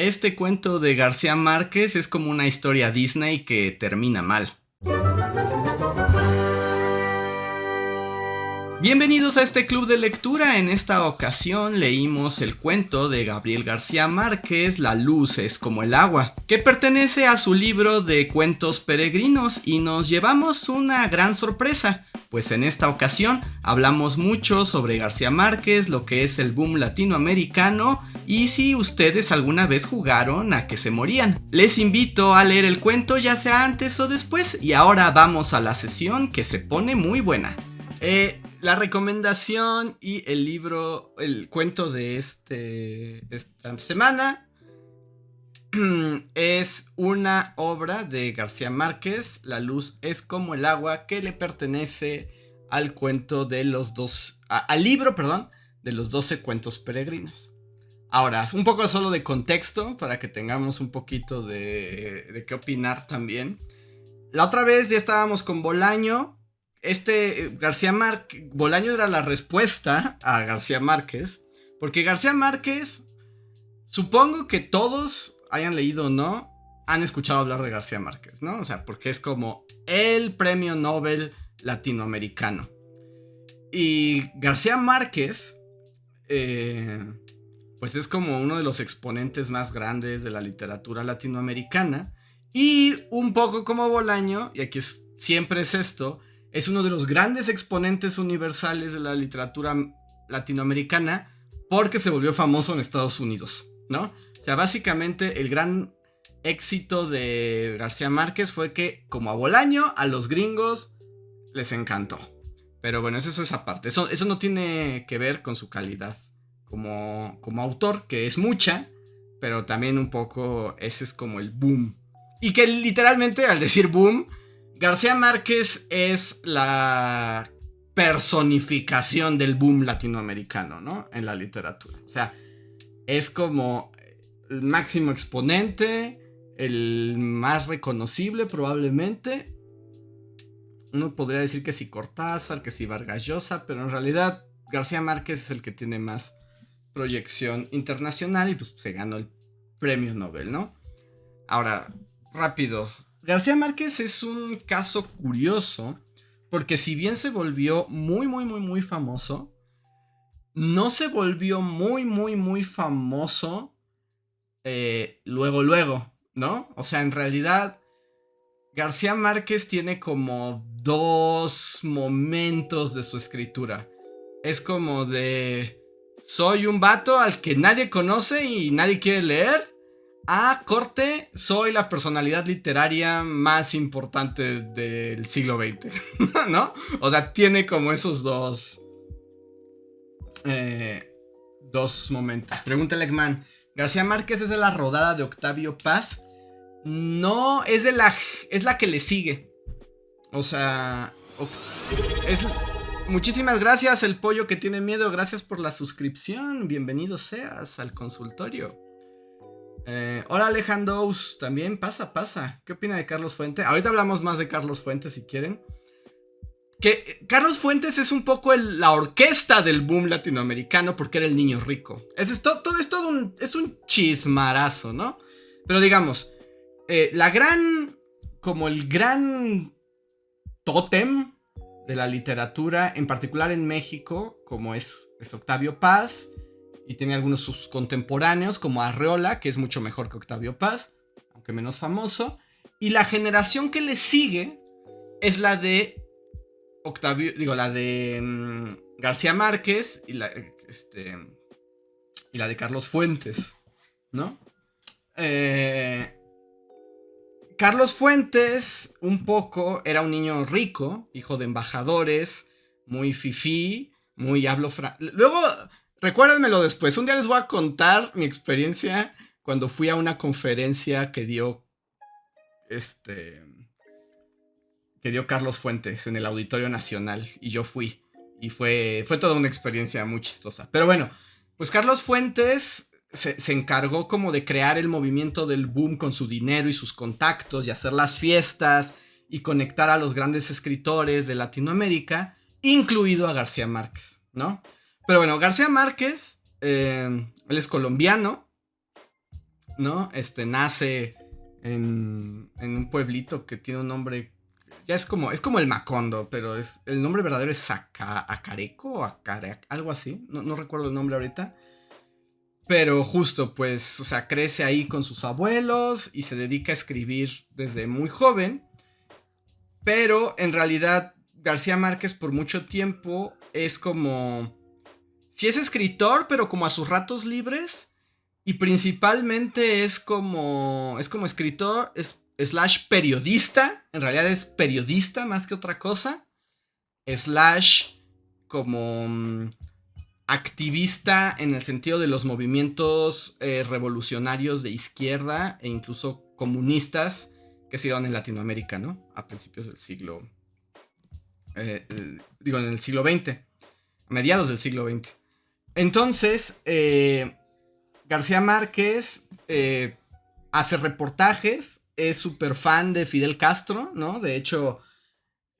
Este cuento de García Márquez es como una historia Disney que termina mal. Bienvenidos a este club de lectura. En esta ocasión leímos el cuento de Gabriel García Márquez, La luz es como el agua, que pertenece a su libro de cuentos peregrinos, y nos llevamos una gran sorpresa, pues en esta ocasión hablamos mucho sobre García Márquez, lo que es el boom latinoamericano y si ustedes alguna vez jugaron a que se morían. Les invito a leer el cuento ya sea antes o después, y ahora vamos a la sesión que se pone muy buena. La recomendación y el libro, el cuento de esta semana es una obra de García Márquez, La luz es como el agua, que le pertenece al cuento de al libro, de los 12 cuentos peregrinos. Ahora, un poco solo de contexto para que tengamos un poquito de qué opinar también. La otra vez ya estábamos con Bolaño. Bolaño era la respuesta a García Márquez, porque García Márquez, supongo que todos, hayan leído o no, han escuchado hablar de García Márquez, ¿no? O sea, porque es como el premio Nobel latinoamericano. Y García Márquez, pues es como uno de los exponentes más grandes de la literatura latinoamericana, y un poco como Bolaño, y aquí siempre es esto, es uno de los grandes exponentes universales de la literatura latinoamericana porque se volvió famoso en Estados Unidos, ¿no? O sea, básicamente el gran éxito de García Márquez fue que, como a Bolaño, a los gringos les encantó. Pero bueno, eso es esa parte. Eso no tiene que ver con su calidad como autor, que es mucha, pero también un poco ese es como el boom. Y que literalmente, al decir boom, García Márquez es la personificación del boom latinoamericano, ¿no? En la literatura. O sea, es como el máximo exponente, el más reconocible probablemente. Uno podría decir que si Cortázar, que si Vargas Llosa, pero en realidad García Márquez es el que tiene más proyección internacional y pues se ganó el premio Nobel, ¿no? Ahora, rápido. García Márquez es un caso curioso porque si bien se volvió muy famoso, no se volvió muy famoso luego, ¿no? O sea, en realidad García Márquez tiene como dos momentos de su escritura. Es como de: soy un vato al que nadie conoce y nadie quiere leer. Corte, soy la personalidad literaria más importante del siglo XX, ¿no? O sea, tiene como esos dos momentos. Pregúntale, Ekman. García Márquez es de la rodada de Octavio Paz. No, es la que le sigue. O sea, muchísimas gracias, el pollo que tiene miedo. Gracias por la suscripción. Bienvenido seas al consultorio. Hola Alejandro, también pasa. ¿Qué opina de Carlos Fuentes? Ahorita hablamos más de Carlos Fuentes si quieren. Que Carlos Fuentes es un poco la orquesta del boom latinoamericano porque era el niño rico. Todo es un chismarazo, ¿no? Pero digamos, el gran tótem de la literatura, en particular en México, como es Octavio Paz. Y tiene algunos sus contemporáneos, como Arreola, que es mucho mejor que Octavio Paz, aunque menos famoso. Y la generación que le sigue es la de García Márquez y la de Carlos Fuentes, ¿no? Carlos Fuentes, un poco, era un niño rico, hijo de embajadores, muy fifí, muy luego, recuérdenmelo después. Un día les voy a contar mi experiencia cuando fui a una conferencia que dio Carlos Fuentes en el Auditorio Nacional, y yo fui. Y fue toda una experiencia muy chistosa. Pero bueno, pues Carlos Fuentes se encargó como de crear el movimiento del boom con su dinero y sus contactos, y hacer las fiestas y conectar a los grandes escritores de Latinoamérica, incluido a García Márquez, ¿no? Pero bueno, García Márquez, él es colombiano, ¿no? Nace en un pueblito que tiene un nombre, ya es como el Macondo, pero el nombre verdadero es Acareco o algo así, no recuerdo el nombre ahorita. Pero justo, pues, o sea, crece ahí con sus abuelos y se dedica a escribir desde muy joven. Pero en realidad García Márquez por mucho tiempo es como... Sí es escritor, pero como a sus ratos libres. Y principalmente es como escritor, slash periodista. En realidad es periodista más que otra cosa. Slash como activista en el sentido de los movimientos revolucionarios de izquierda e incluso comunistas que se dieron en Latinoamérica, ¿no? A principios del siglo... digo, en el siglo XX. A mediados del siglo XX. Entonces, García Márquez hace reportajes, es súper fan de Fidel Castro, ¿no? De hecho,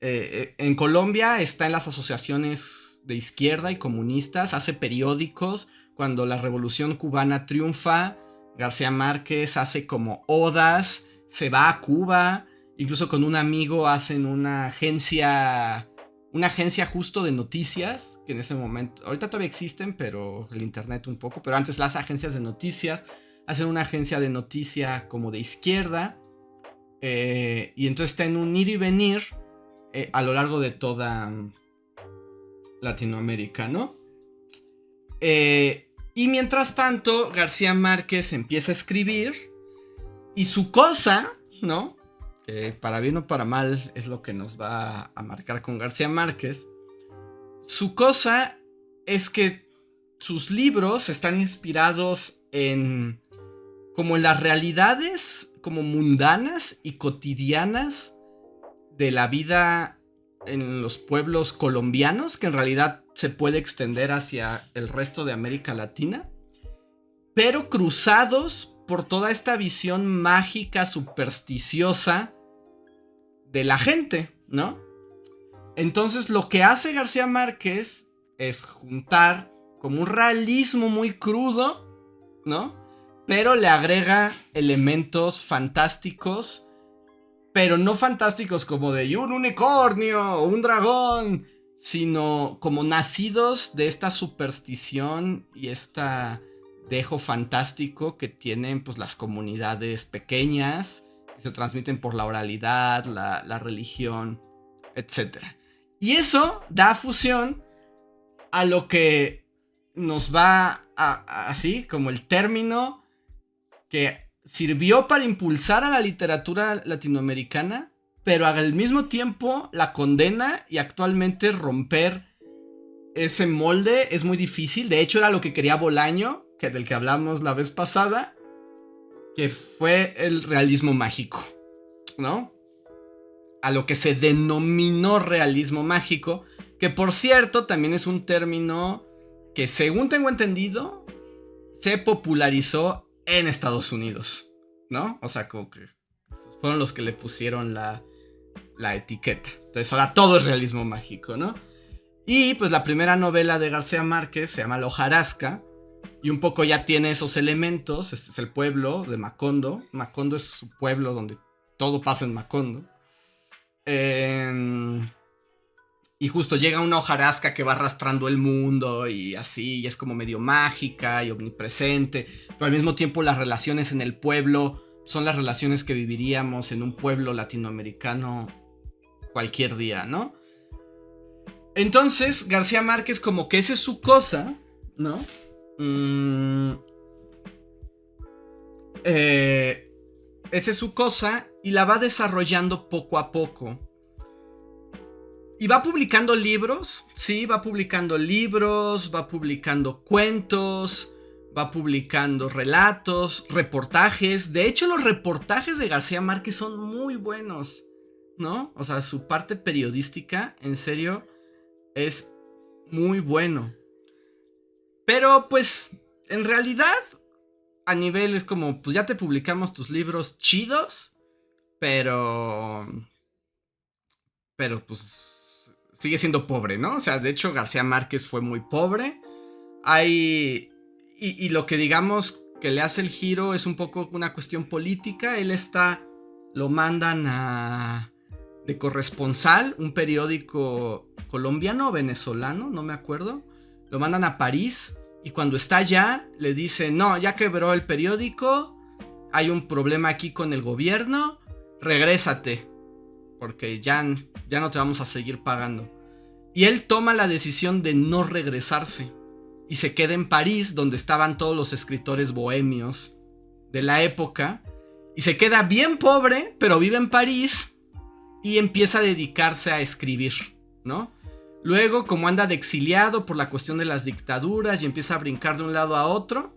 en Colombia está en las asociaciones de izquierda y comunistas, hace periódicos. Cuando la revolución cubana triunfa, García Márquez hace como odas, se va a Cuba, incluso con un amigo hacen una agencia justo de noticias, que en ese momento, ahorita todavía existen, pero el internet un poco, pero antes las agencias de noticias, hacen una agencia de noticia como de izquierda, y entonces está en un ir y venir a lo largo de toda Latinoamérica, ¿no? Y mientras tanto, García Márquez empieza a escribir y su cosa, ¿no? Para bien o para mal es lo que nos va a marcar con García Márquez. Su cosa es que sus libros están inspirados en como en las realidades como mundanas y cotidianas de la vida en los pueblos colombianos, que en realidad se puede extender hacia el resto de América Latina, pero cruzados por toda esta visión mágica, supersticiosa de la gente, ¿no? Entonces lo que hace García Márquez es juntar como un realismo muy crudo, ¿no? Pero le agrega elementos fantásticos, pero no fantásticos como de un unicornio o un dragón, sino como nacidos de esta superstición y esta dejo fantástico que tienen pues las comunidades pequeñas, que se transmiten por la oralidad, la religión, etc. Y eso da fusión a lo que nos va así como el término que sirvió para impulsar a la literatura latinoamericana, pero al mismo tiempo la condena, y actualmente romper ese molde es muy difícil. De hecho era lo que quería Bolaño, del que hablamos la vez pasada, que fue el realismo mágico, ¿no? A lo que se denominó realismo mágico, que por cierto también es un término que, según tengo entendido, se popularizó en Estados Unidos, ¿no? O sea, como que fueron los que le pusieron la etiqueta. Entonces ahora todo es realismo mágico, ¿no? Y pues la primera novela de García Márquez se llama La hojarasca, y un poco ya tiene esos elementos. Este es el pueblo de Macondo. Macondo es su pueblo donde todo pasa en Macondo. Y justo llega una hojarasca que va arrastrando el mundo y así, y es como medio mágica y omnipresente, pero al mismo tiempo las relaciones en el pueblo son las relaciones que viviríamos en un pueblo latinoamericano cualquier día, ¿no? Entonces García Márquez como que esa es su cosa, ¿no? Esa es su cosa y la va desarrollando poco a poco. Y va publicando libros, sí, va publicando libros, va publicando cuentos, va publicando relatos, reportajes. De hecho, los reportajes de García Márquez son muy buenos, ¿no? O sea, su parte periodística, en serio, es muy bueno. Pero, pues, en realidad, a nivel es como, pues ya te publicamos tus libros chidos, pero pues sigue siendo pobre, ¿no? O sea, de hecho García Márquez fue muy pobre. Hay... Y lo que digamos que le hace el giro es un poco una cuestión política. Lo mandan de corresponsal, un periódico colombiano o venezolano, no me acuerdo. Lo mandan a París y cuando está allá le dicen, no, ya quebró el periódico, hay un problema aquí con el gobierno, regrésate, porque ya no te vamos a seguir pagando. Y él toma la decisión de no regresarse y se queda en París, donde estaban todos los escritores bohemios de la época, y se queda bien pobre, pero vive en París y empieza a dedicarse a escribir, ¿no? Luego, como anda de exiliado por la cuestión de las dictaduras y empieza a brincar de un lado a otro,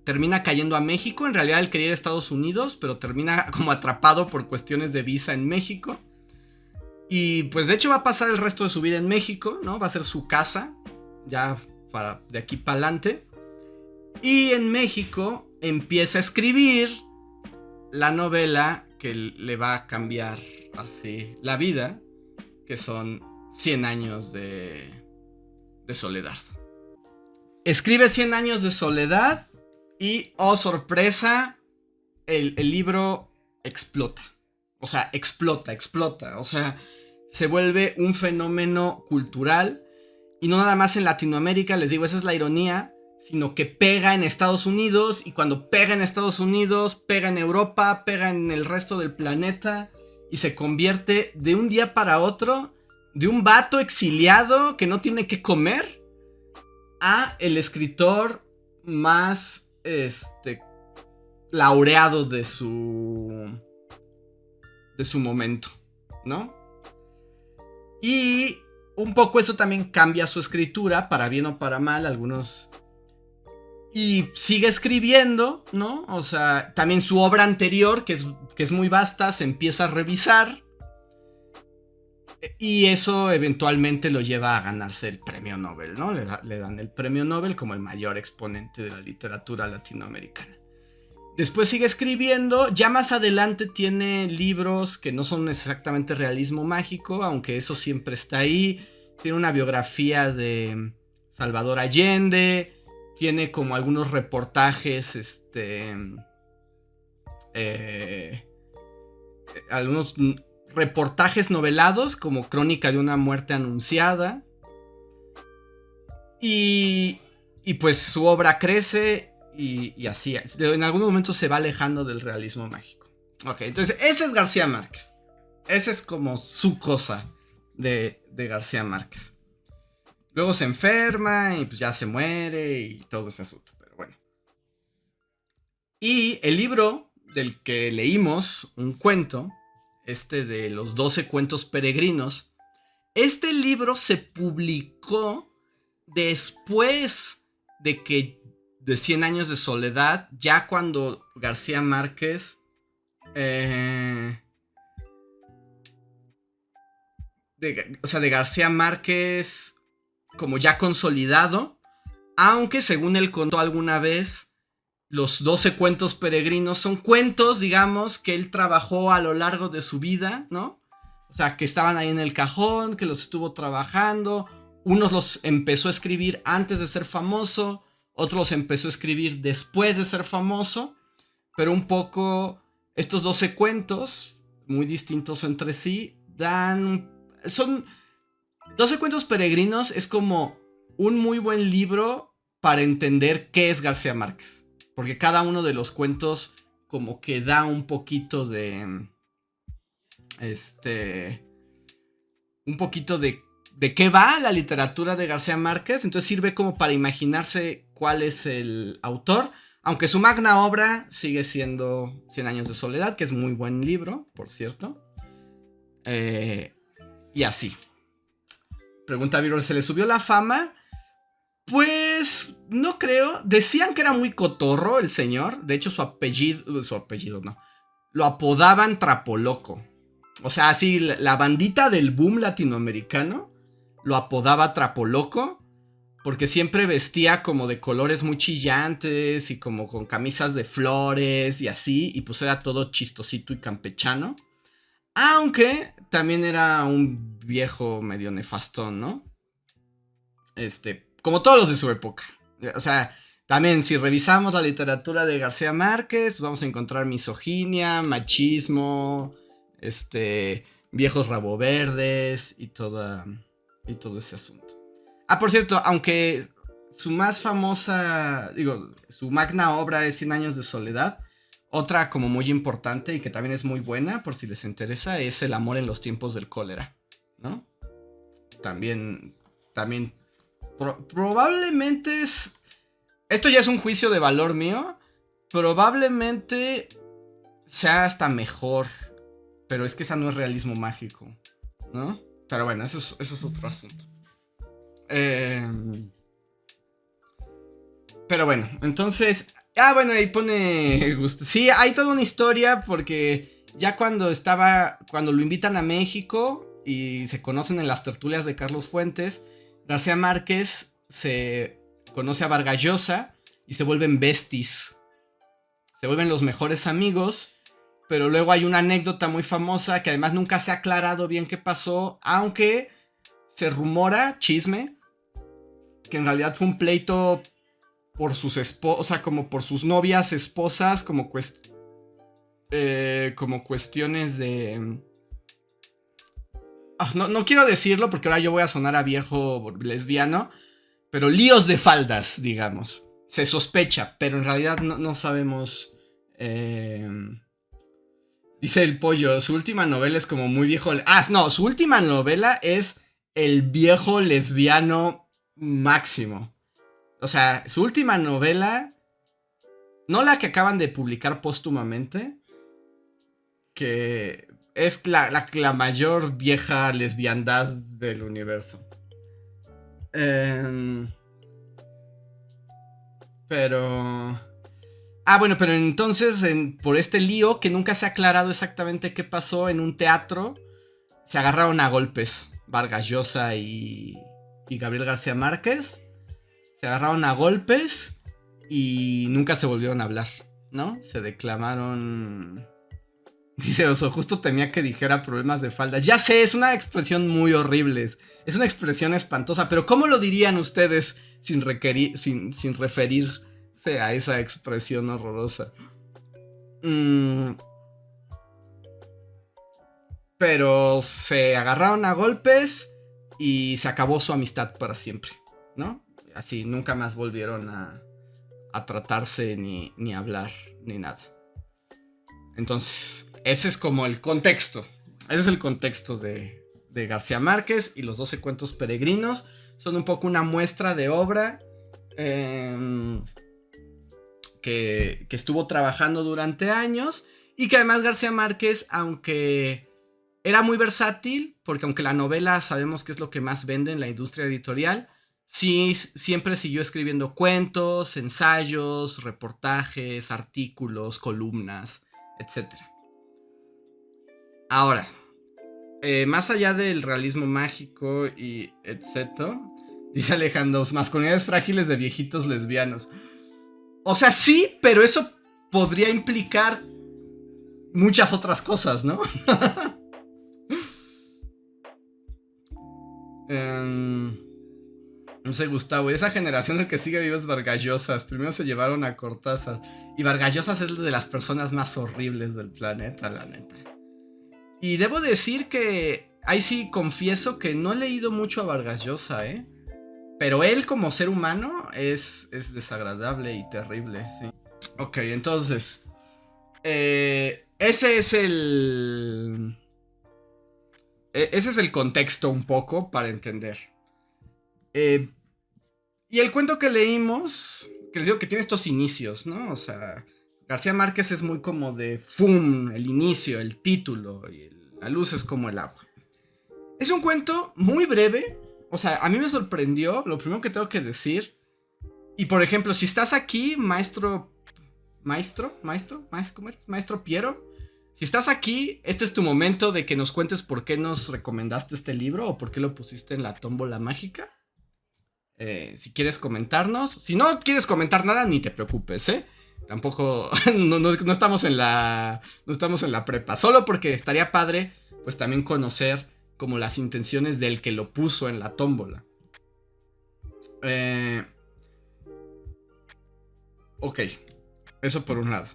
termina cayendo a México. En realidad él quería ir a Estados Unidos, pero termina como atrapado por cuestiones de visa en México. Y pues de hecho va a pasar el resto de su vida en México, ¿no? Va a ser su casa, ya de aquí para adelante. Y en México empieza a escribir la novela que le va a cambiar así la vida, que son 100 años de soledad. Escribe 100 años de soledad y, oh sorpresa, el libro explota. O sea, explota. O sea, se vuelve un fenómeno cultural. Y no nada más en Latinoamérica, les digo, esa es la ironía, sino que pega en Estados Unidos. Y cuando pega en Estados Unidos, pega en Europa, pega en el resto del planeta. Y se convierte de un día para otro, de un vato exiliado que no tiene que comer, a el escritor más laureado de su momento, ¿no? Y un poco eso también cambia su escritura, para bien o para mal, algunos. Y sigue escribiendo, ¿no? O sea, también su obra anterior, que es muy vasta, se empieza a revisar. Y eso eventualmente lo lleva a ganarse el premio Nobel, ¿no? Le dan el premio Nobel como el mayor exponente de la literatura latinoamericana. Después sigue escribiendo, ya más adelante tiene libros que no son exactamente realismo mágico, aunque eso siempre está ahí. Tiene una biografía de Salvador Allende, tiene como algunos reportajes, algunos reportajes novelados como Crónica de una muerte anunciada. Y pues su obra crece. Y así, en algún momento se va alejando del realismo mágico. Ok, entonces ese es García Márquez. Esa es como su cosa de García Márquez. Luego se enferma y pues ya se muere y todo ese asunto, pero bueno. Y el libro del que leímos un cuento, de los 12 cuentos peregrinos, este libro se publicó después de 100 años de soledad, ya cuando García Márquez de García Márquez como ya consolidado, aunque según él contó alguna vez, los 12 cuentos peregrinos son cuentos, digamos, que él trabajó a lo largo de su vida, ¿no? O sea, que estaban ahí en el cajón, que los estuvo trabajando. Unos los empezó a escribir antes de ser famoso, otros los empezó a escribir después de ser famoso, pero un poco estos 12 cuentos, muy distintos entre sí, son 12 cuentos peregrinos. Es como un muy buen libro para entender qué es García Márquez, porque cada uno de los cuentos como que da un poquito de un poquito de qué va la literatura de García Márquez. Entonces sirve como para imaginarse cuál es el autor, aunque su magna obra sigue siendo 100 años de soledad, que es muy buen libro, por cierto. Y así. Pregunta Viro, ¿se le subió la fama? Pues no creo. Decían que era muy cotorro el señor. De hecho su apellido no, lo apodaban Trapoloco. O sea, así la bandita del boom latinoamericano lo apodaba Trapoloco, porque siempre vestía como de colores muy chillantes y como con camisas de flores y así, y pues era todo chistosito y campechano. Aunque también era un viejo medio nefastón, ¿no? Como todos los de su época. O sea, También, si revisamos la literatura de García Márquez, pues vamos a encontrar misoginia, machismo, viejos rabo verdes y todo ese asunto. Ah, por cierto, aunque su más famosa, su magna obra es 100 años de soledad, otra como muy importante y que también es muy buena, por si les interesa, es El amor en los tiempos del cólera, ¿no? También probablemente es... Esto ya es un juicio de valor mío. Probablemente sea hasta mejor. Pero es que esa no es realismo mágico, ¿no? Pero bueno, eso es otro asunto. Pero bueno, entonces... bueno, ahí pone... Sí, hay toda una historia porque ya cuando lo invitan a México y se conocen en las tertulias de Carlos Fuentes, García Márquez se conoce a Vargas Llosa y se vuelven besties. Se vuelven los mejores amigos. Pero luego hay una anécdota muy famosa que además nunca se ha aclarado bien qué pasó, aunque se rumora, chisme, que en realidad fue un pleito por sus esposas, como por sus novias, esposas, como cuestiones de... No quiero decirlo porque ahora yo voy a sonar a viejo lesbiano, pero líos de faldas, digamos. Se sospecha, pero en realidad no sabemos... Dice el pollo, su última novela es como muy viejo... no, su última novela es el viejo lesbiano máximo. O sea, su última novela, no la que acaban de publicar póstumamente, que es la mayor vieja lesbiandad del universo. Pero... bueno, pero entonces, por este lío, que nunca se ha aclarado exactamente qué pasó en un teatro, se agarraron a golpes Vargas Llosa y Gabriel García Márquez. Se agarraron a golpes y nunca se volvieron a hablar, ¿no? Se declamaron... Dice Oso, justo temía que dijera problemas de faldas. Ya sé, es una expresión muy horrible. Es una expresión espantosa, pero ¿cómo lo dirían ustedes sin referirse a esa expresión horrorosa? Pero se agarraron a golpes y se acabó su amistad para siempre, ¿no? Así, nunca más volvieron a tratarse ni hablar ni nada. Entonces, ese es como el contexto. Ese es el contexto de García Márquez y los 12 cuentos peregrinos. Son un poco una muestra de obra que estuvo trabajando durante años y que además García Márquez, aunque era muy versátil, porque aunque la novela sabemos que es lo que más vende en la industria editorial, sí, siempre siguió escribiendo cuentos, ensayos, reportajes, artículos, columnas, etc. Ahora, más allá del realismo mágico y etc., dice Alejandro, masculinidades frágiles de viejitos lesbianos. O sea, sí, pero eso podría implicar muchas otras cosas, ¿no? No sé, Gustavo, y esa generación de que sigue viva es Vargas Llosa. Primero se llevaron a Cortázar. Y Vargas Llosa es de las personas más horribles del planeta, la neta. Y debo decir que ahí sí confieso que no he leído mucho a Vargas Llosa, ¿eh? Pero él como ser humano es desagradable y terrible, sí. Ok, entonces... ese es el... Ese es el contexto un poco para entender. Y el cuento que leímos, que les digo que tiene estos inicios, ¿no? O sea, García Márquez es muy como de ¡fum! El inicio, el título, y la luz es como el agua. Es un cuento muy breve, o sea, a mí me sorprendió, lo primero que tengo que decir. Y por ejemplo, si estás aquí, maestro Piero, si estás aquí, este es tu momento de que nos cuentes por qué nos recomendaste este libro o por qué lo pusiste en la tómbola mágica. Si quieres comentarnos. Si no quieres comentar nada, ni te preocupes, ¿eh? Tampoco, no estamos en la prepa. Solo porque estaría padre, pues también conocer como las intenciones del que lo puso en la tómbola. Ok, eso por un lado.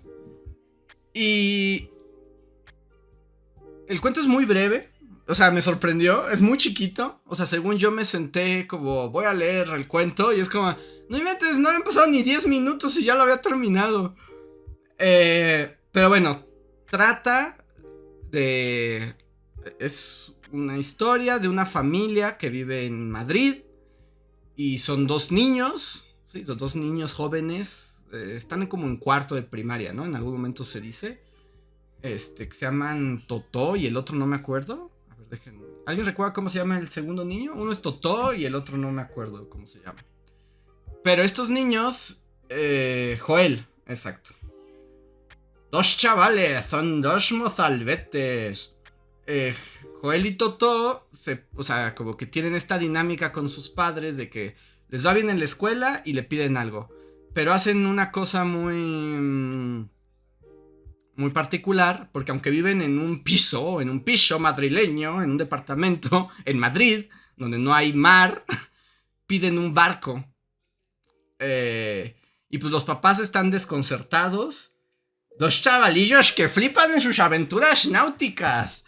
Y el cuento es muy breve. O sea, me sorprendió. Es muy chiquito. O sea, según yo me senté como, voy a leer el cuento. Y es como, no inventes, no habían pasado ni 10 minutos y ya lo había terminado. Pero bueno, trata de... Es una historia de una familia que vive en Madrid. Y son dos niños. Sí, dos niños jóvenes. Están como en cuarto de primaria, ¿no? En algún momento se dice. Que se llaman Totó y el otro no me acuerdo. A ver, déjenme. ¿Alguien recuerda cómo se llama el segundo niño? Uno es Totó y el otro no me acuerdo cómo se llama. Pero estos niños, Joel, exacto. Dos chavales, son dos mozalbetes. Joel y Totó, o sea, como que tienen esta dinámica con sus padres de que les va bien en la escuela y le piden algo. Pero hacen una cosa muy particular, porque aunque viven en un piso madrileño, en un departamento, en Madrid, donde no hay mar, piden un barco. Y pues los papás están desconcertados. Dos chavalillos que flipan en sus aventuras náuticas.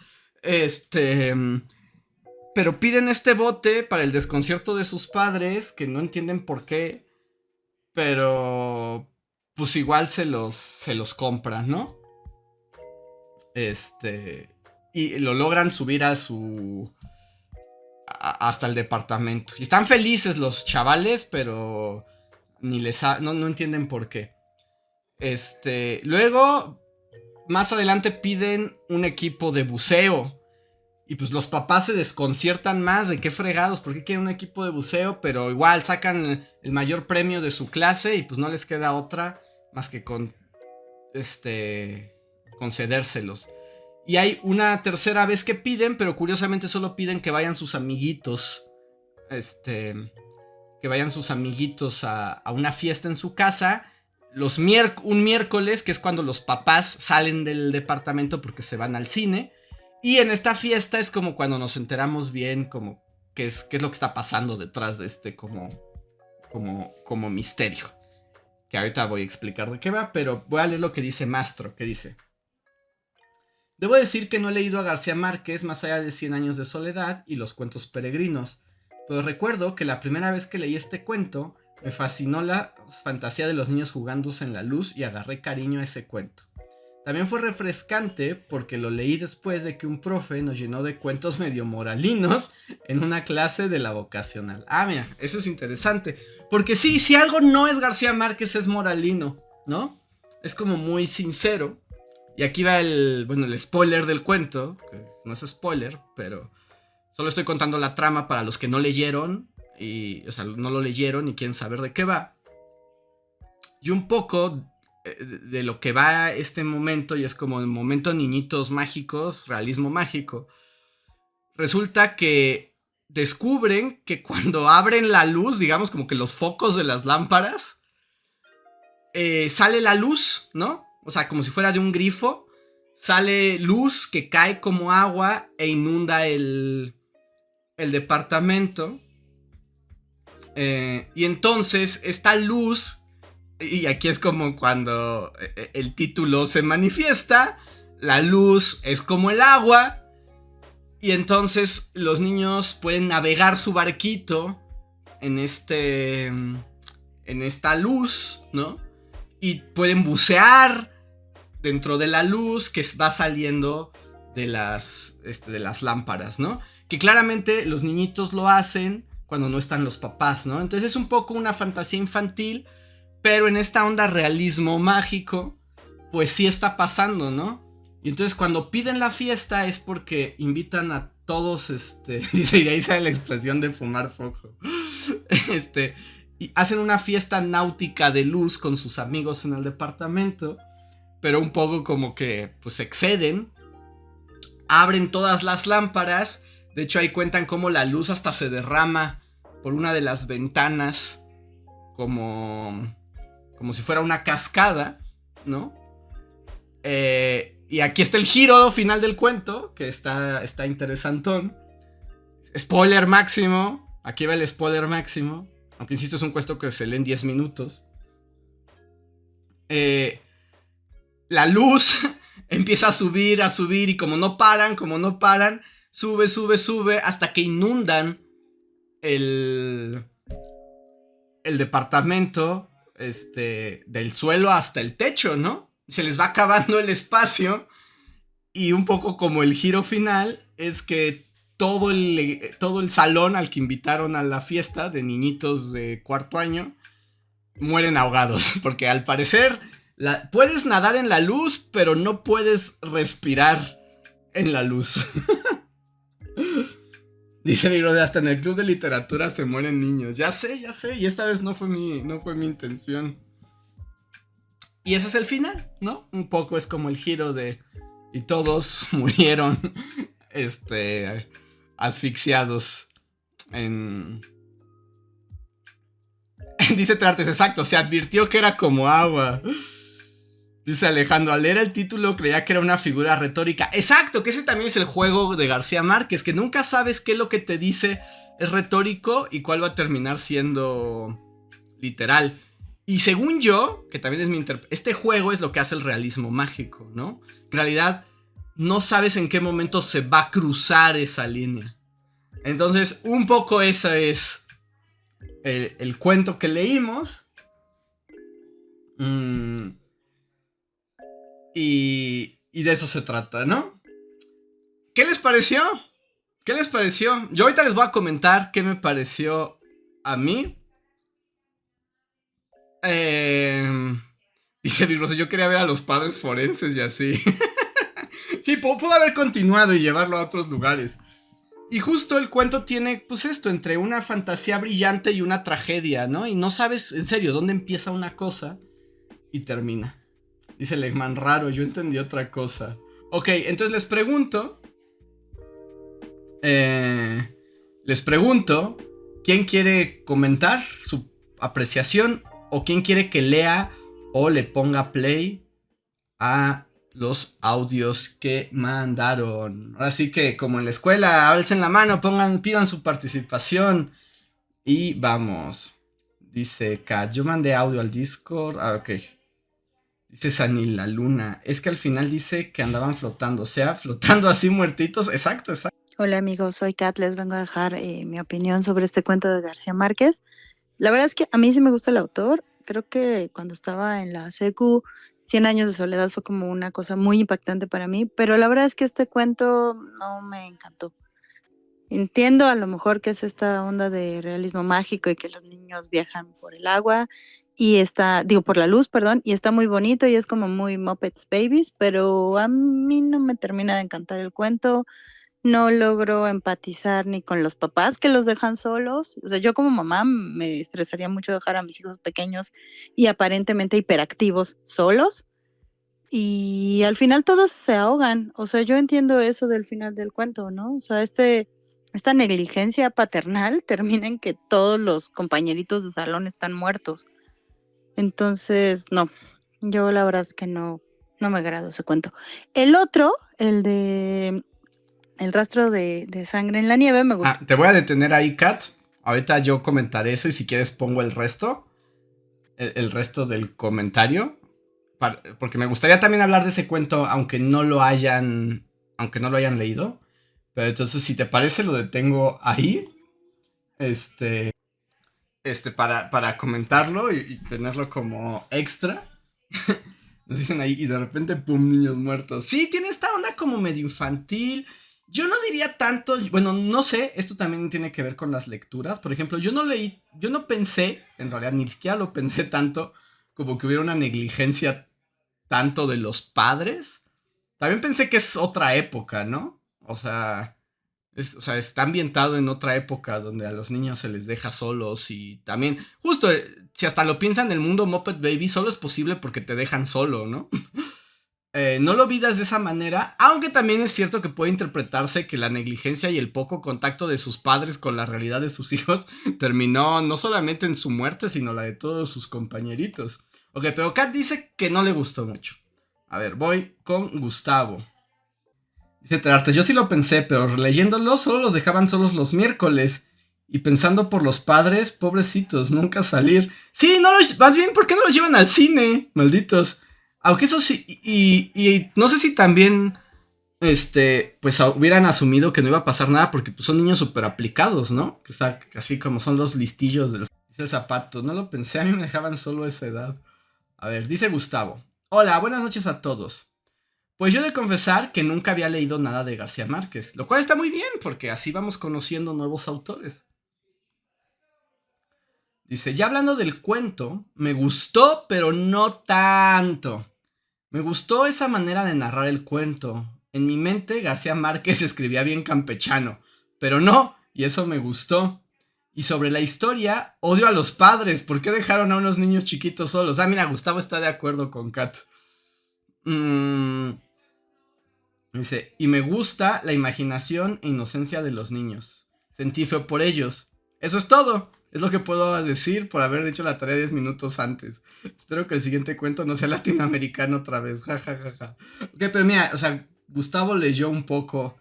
Pero piden este bote para el desconcierto de sus padres, que no entienden por qué. Pero pues igual se los compran, ¿no? Y lo logran subir hasta el departamento. Y están felices los chavales, pero no entienden por qué. Luego, más adelante piden un equipo de buceo. Y pues los papás se desconciertan más de qué fregados, por qué quieren un equipo de buceo, pero igual sacan el mayor premio de su clase y pues no les queda otra más que concedérselos. Y hay una tercera vez que piden, pero curiosamente solo piden que vayan sus amiguitos. Que vayan sus amiguitos a una fiesta en su casa. Un miércoles, que es cuando los papás salen del departamento porque se van al cine. Y en esta fiesta es como cuando nos enteramos bien como qué es lo que está pasando detrás de como misterio. Que ahorita voy a explicar de qué va, pero voy a leer lo que dice Mastro, que dice: debo decir que no he leído a García Márquez más allá de 100 años de soledad y los cuentos peregrinos, pero recuerdo que la primera vez que leí este cuento me fascinó la fantasía de los niños jugándose en la luz y agarré cariño a ese cuento. También fue refrescante porque lo leí después de que un profe nos llenó de cuentos medio moralinos en una clase de la vocacional. Ah, mira, eso es interesante. Porque sí, si algo no es García Márquez es moralino, ¿no? Es como muy sincero. Y aquí va el spoiler del cuento, que no es spoiler, pero solo estoy contando la trama para los que no leyeron, o sea, no lo leyeron y quieren saber de qué va. Y un poco de lo que va este momento, y es como el momento niñitos mágicos, realismo mágico. Resulta que descubren que cuando abren la luz, digamos como que los focos de las lámparas, sale la luz, ¿no? O sea, como si fuera de un grifo, sale luz que cae como agua e inunda el departamento. Y entonces esta luz, y aquí es como cuando el título se manifiesta, la luz es como el agua, y entonces los niños pueden navegar su barquito en esta luz, ¿no? Y pueden bucear dentro de la luz que va saliendo de las lámparas, ¿no? Que claramente los niñitos lo hacen cuando no están los papás, ¿no? Entonces es un poco una fantasía infantil, pero en esta onda realismo mágico, pues sí está pasando, ¿no? Y entonces cuando piden la fiesta es porque invitan a todos, dice, y de ahí sale la expresión de fumar foco. Y hacen una fiesta náutica de luz con sus amigos en el departamento, pero un poco como que pues exceden, abren todas las lámparas, de hecho ahí cuentan cómo la luz hasta se derrama por una de las ventanas como si fuera una cascada, ¿no? Y aquí está el giro final del cuento, que está interesantón. Spoiler máximo, aquí va el spoiler máximo, aunque insisto es un cuento que se lee en 10 minutos. la luz empieza a subir y como no paran, sube hasta que inundan el departamento, del suelo hasta el techo, ¿no? Se les va acabando el espacio y un poco como el giro final es que todo el salón al que invitaron a la fiesta de niñitos de cuarto año mueren ahogados, porque al parecer puedes nadar en la luz, pero no puedes respirar en la luz. Dice mi brother, hasta en el club de literatura se mueren niños. Ya sé, y esta vez no fue mi intención. Y ese es el final, ¿no? Un poco es como el giro de... Y todos murieron, asfixiados en... Dice Trates, exacto, se advirtió que era como agua. Dice Alejandro, al leer el título creía que era una figura retórica. Exacto, que ese también es el juego de García Márquez, que nunca sabes qué es lo que te dice es retórico y cuál va a terminar siendo literal. Y según yo, que también es mi interpretación, este juego es lo que hace el realismo mágico, ¿no? En realidad, no sabes en qué momento se va a cruzar esa línea. Entonces, un poco ese es el cuento que leímos. Y de eso se trata, ¿no? ¿Qué les pareció? ¿Qué les pareció? Yo ahorita les voy a comentar qué me pareció a mí. Dice Virroso, yo quería ver a los padres forenses y así. Sí, pudo haber continuado y llevarlo a otros lugares. Y justo el cuento tiene, pues esto, entre una fantasía brillante y una tragedia, ¿no? Y no sabes, en serio, dónde empieza una cosa y termina. Dice Legman, raro, yo entendí otra cosa. Ok, entonces les pregunto, ¿quién quiere comentar su apreciación? ¿O quién quiere que lea o le ponga play a los audios que mandaron? Así que, como en la escuela, alcen la mano, pidan su participación. Y vamos. Dice Kat, yo mandé audio al Discord. Ah, ok. Dice Sanil, la luna. Es que al final dice que andaban flotando. O sea, flotando así muertitos. Exacto. Hola amigos, soy Kat. Les vengo a dejar mi opinión sobre este cuento de García Márquez. La verdad es que a mí sí me gusta el autor. Creo que cuando estaba en la secu, 100 años de soledad fue como una cosa muy impactante para mí, pero la verdad es que este cuento no me encantó. Entiendo a lo mejor que es esta onda de realismo mágico y que los niños viajan por el agua y por la luz, perdón, y está muy bonito y es como muy Muppets Babies, pero a mí no me termina de encantar el cuento. No logro empatizar ni con los papás que los dejan solos. O sea, yo como mamá me estresaría mucho dejar a mis hijos pequeños y aparentemente hiperactivos solos. Y al final todos se ahogan. O sea, yo entiendo eso del final del cuento, ¿no? O sea, esta negligencia paternal termina en que todos los compañeritos de salón están muertos. Entonces, no, yo la verdad es que no me agrada ese cuento. El otro, el de El rastro de sangre en la nieve, me gusta. Te voy a detener ahí, Kat. Ahorita yo comentaré eso y si quieres pongo el resto. El resto del comentario. Porque me gustaría también hablar de ese cuento, aunque no lo hayan leído. Pero entonces, si te parece, lo detengo ahí. Para comentarlo y tenerlo como extra. Nos dicen ahí, y de repente, pum, niños muertos. Sí, tiene esta onda como medio infantil. Yo no diría tanto, bueno, no sé, esto también tiene que ver con las lecturas. Por ejemplo, yo no pensé, en realidad ni siquiera lo pensé tanto, como que hubiera una negligencia tanto de los padres. También pensé que es otra época, ¿no? O sea, está ambientado en otra época donde a los niños se les deja solos y también, justo, si hasta lo piensan, el mundo Muppet Baby solo es posible porque te dejan solo, ¿no? No lo vi de esa manera, aunque también es cierto que puede interpretarse que la negligencia y el poco contacto de sus padres con la realidad de sus hijos terminó no solamente en su muerte, sino la de todos sus compañeritos. Ok, pero Kat dice que no le gustó mucho. A ver, voy con Gustavo. Dice Terarte, yo sí lo pensé, pero leyéndolo solo los dejaban solos los miércoles. Y pensando por los padres, pobrecitos, nunca salir. Sí, no los, más bien, ¿por qué no los llevan al cine? Malditos. Aunque eso sí, y no sé si también, pues hubieran asumido que no iba a pasar nada porque pues, son niños súper aplicados, ¿no? O sea, así como son los listillos de los zapatos. No lo pensé, a mí me dejaban solo a esa edad. A ver, dice Gustavo. Hola, buenas noches a todos. Pues yo he de confesar que nunca había leído nada de García Márquez, lo cual está muy bien porque así vamos conociendo nuevos autores. Dice, ya hablando del cuento, me gustó, pero no tanto. Me gustó esa manera de narrar el cuento. En mi mente, García Márquez escribía bien campechano, pero no, y eso me gustó. Y sobre la historia, odio a los padres. ¿Por qué dejaron a unos niños chiquitos solos? Ah, mira, Gustavo está de acuerdo con Kat. Dice, y me gusta la imaginación e inocencia de los niños. Sentí feo por ellos. Eso es todo. Es lo que puedo decir por haber hecho la tarea 10 minutos antes. Espero que el siguiente cuento no sea latinoamericano otra vez. Ja, ja, ja, ja. Ok, pero mira, o sea, Gustavo leyó un poco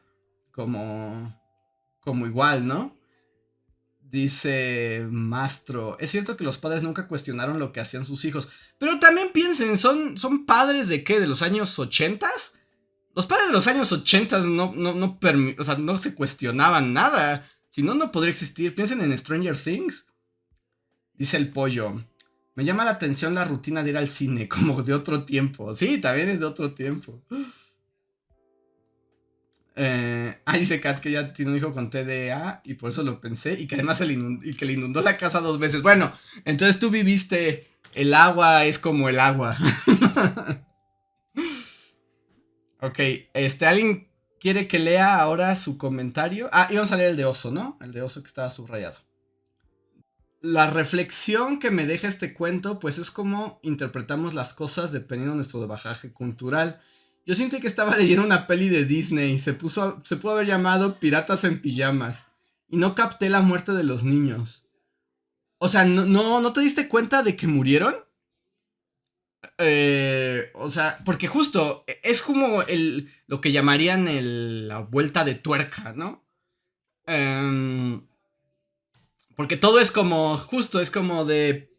como igual, ¿no? Dice Mastro, es cierto que los padres nunca cuestionaron lo que hacían sus hijos. Pero también piensen, ¿son padres de qué? ¿De los años 80? Los padres de los años 80 o sea, no se cuestionaban nada. Si no, no podría existir. Piensen en Stranger Things. Dice el pollo. Me llama la atención la rutina de ir al cine, como de otro tiempo. Sí, también es de otro tiempo. Dice Kat que ya tiene un hijo con TDA y por eso lo pensé. Y que además y que le inundó la casa 2 veces. Bueno, entonces tú viviste el agua es como el agua. Ok, ¿alguien quiere que lea ahora su comentario? Íbamos a leer el de Oso, ¿no? El de Oso que estaba subrayado. La reflexión que me deja este cuento, pues es cómo interpretamos las cosas dependiendo de nuestro bagaje cultural. Yo siento que estaba leyendo una peli de Disney, se pudo haber llamado Piratas en Pijamas, y no capté la muerte de los niños. O sea, ¿no te diste cuenta de que murieron? O sea, porque justo es como lo que llamarían la vuelta de tuerca, ¿no? Porque todo es como, justo es como de,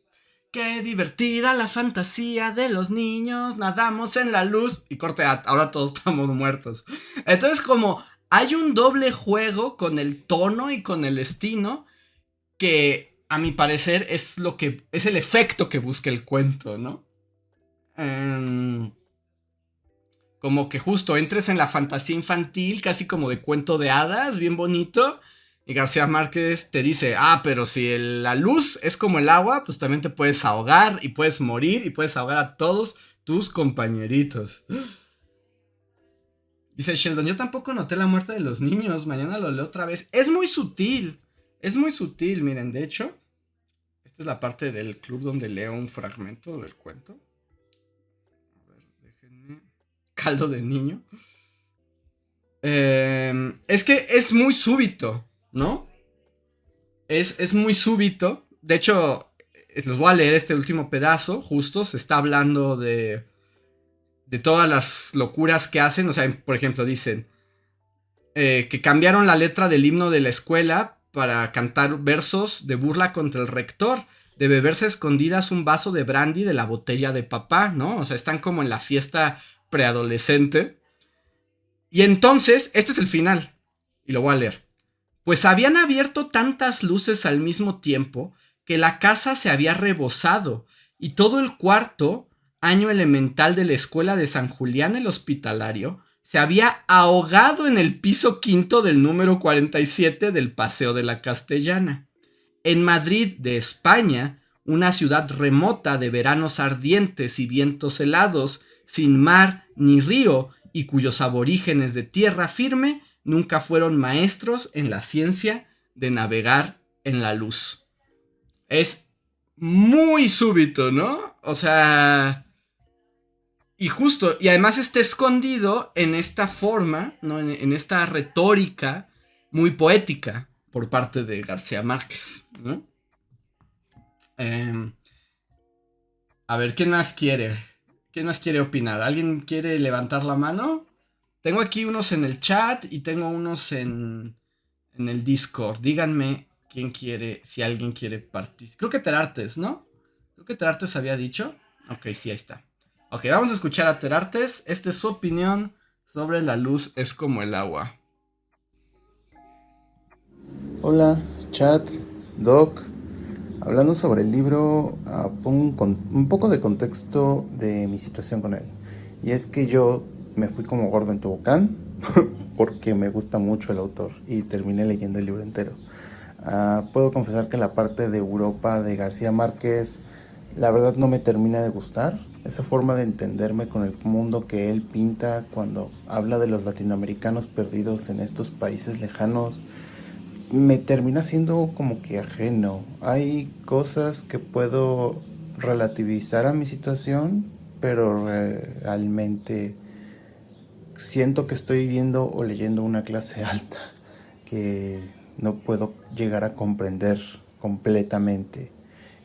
qué divertida la fantasía de los niños, nadamos en la luz y corte, ahora todos estamos muertos. Entonces como hay un doble juego con el tono y con el destino que a mi parecer es es el efecto que busca el cuento, ¿no? Como que justo entres en la fantasía infantil, casi como de cuento de hadas, bien bonito. Y García Márquez te dice, pero si la luz es como el agua, pues también te puedes ahogar y puedes morir y puedes ahogar a todos tus compañeritos. Dice Sheldon, yo tampoco noté la muerte de los niños, mañana lo leo otra vez. Es muy sutil, miren, de hecho, esta es la parte del club donde leo un fragmento del cuento. Caldo de niño. Es que es muy súbito, ¿no? Es muy súbito. De hecho, les voy a leer este último pedazo. Justo se está hablando de todas las locuras que hacen. O sea, por ejemplo, dicen que cambiaron la letra del himno de la escuela para cantar versos de burla contra el rector. De beberse escondidas un vaso de brandy de la botella de papá, ¿no? O sea, están como en la fiesta preadolescente. Y entonces, este es el final. Y lo voy a leer. Pues habían abierto tantas luces al mismo tiempo que la casa se había rebosado y todo el cuarto año elemental de la escuela de San Julián el Hospitalario se había ahogado en el piso quinto del número 47 del Paseo de la Castellana. En Madrid de España, una ciudad remota de veranos ardientes y vientos helados, sin mar ni río, y cuyos aborígenes de tierra firme nunca fueron maestros en la ciencia de navegar en la luz. Es muy súbito, ¿no? O sea, y justo, y además está escondido en esta forma, ¿no? En esta retórica muy poética por parte de García Márquez, ¿no? A ver, ¿quién más quiere? ¿Quién más quiere opinar? ¿Alguien quiere levantar la mano? Tengo aquí unos en el chat y tengo unos en el Discord. Díganme si alguien quiere participar. Creo que Terartes, ¿no? Creo que Terartes había dicho. Ok, sí, ahí está. Ok, vamos a escuchar a Terartes. Esta es su opinión sobre la luz es como el agua. Hola, chat, Doc. Hablando sobre el libro, pongo un poco de contexto de mi situación con él. Y es que yo me fui como gordo en tobogán porque me gusta mucho el autor y terminé leyendo el libro entero. Puedo confesar que la parte de Europa de García Márquez, la verdad no me termina de gustar. Esa forma de entenderme con el mundo que él pinta cuando habla de los latinoamericanos perdidos en estos países lejanos me termina siendo como que ajeno. Hay cosas que puedo relativizar a mi situación, pero realmente siento que estoy viendo o leyendo una clase alta que no puedo llegar a comprender completamente.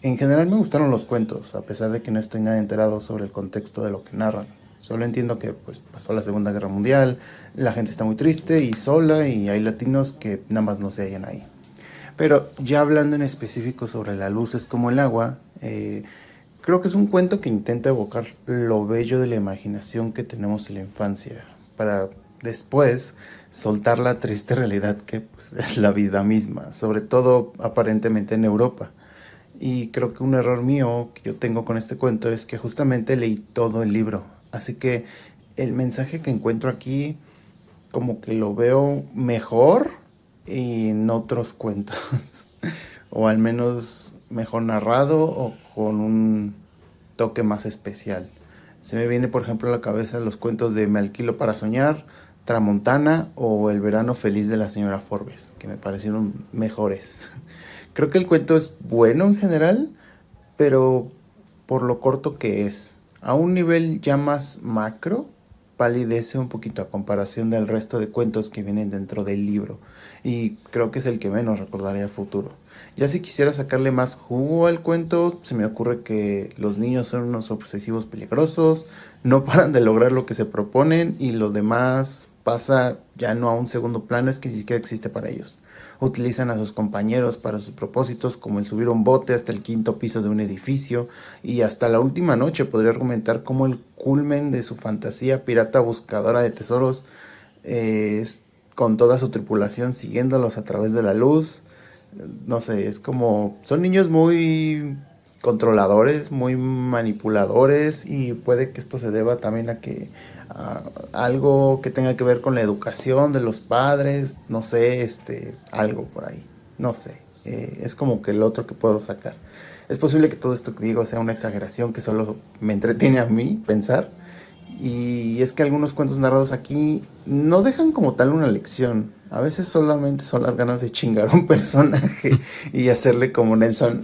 En general me gustaron los cuentos, a pesar de que no estoy nada enterado sobre el contexto de lo que narran. Solo entiendo que pues pasó la Segunda Guerra Mundial, la gente está muy triste y sola y hay latinos que nada más no se hallan ahí. Pero ya hablando en específico sobre la luz es como el agua, creo que es un cuento que intenta evocar lo bello de la imaginación que tenemos en la infancia, para después soltar la triste realidad que pues, es la vida misma, sobre todo aparentemente en Europa. Y creo que un error mío que yo tengo con este cuento es que justamente leí todo el libro. Así que el mensaje que encuentro aquí como que lo veo mejor en otros cuentos. O al menos mejor narrado o con un toque más especial. Se me viene por ejemplo a la cabeza los cuentos de Me alquilo para soñar, Tramontana o El verano feliz de la señora Forbes, que me parecieron mejores. Creo que el cuento es bueno en general, pero por lo corto que es. A un nivel ya más macro, palidece un poquito a comparación del resto de cuentos que vienen dentro del libro, y creo que es el que menos recordaré a futuro. Ya si quisiera sacarle más jugo al cuento, se me ocurre que los niños son unos obsesivos peligrosos, no paran de lograr lo que se proponen y lo demás pasa ya no a un segundo plano, es que ni siquiera existe para ellos. Utilizan a sus compañeros para sus propósitos, como el subir un bote hasta el quinto piso de un edificio, y hasta la última noche podría argumentar como el culmen de su fantasía pirata buscadora de tesoros es con toda su tripulación siguiéndolos a través de la luz. No sé, es como... Son niños muy controladores, muy manipuladores, y puede que esto se deba también a que algo que tenga que ver con la educación de los padres, no sé, algo por ahí, no sé, es como que el otro que puedo sacar. Es posible que todo esto que digo sea una exageración que solo me entretiene a mí pensar, y es que algunos cuentos narrados aquí no dejan como tal una lección. A veces solamente son las ganas de chingar a un personaje y hacerle como Nelson.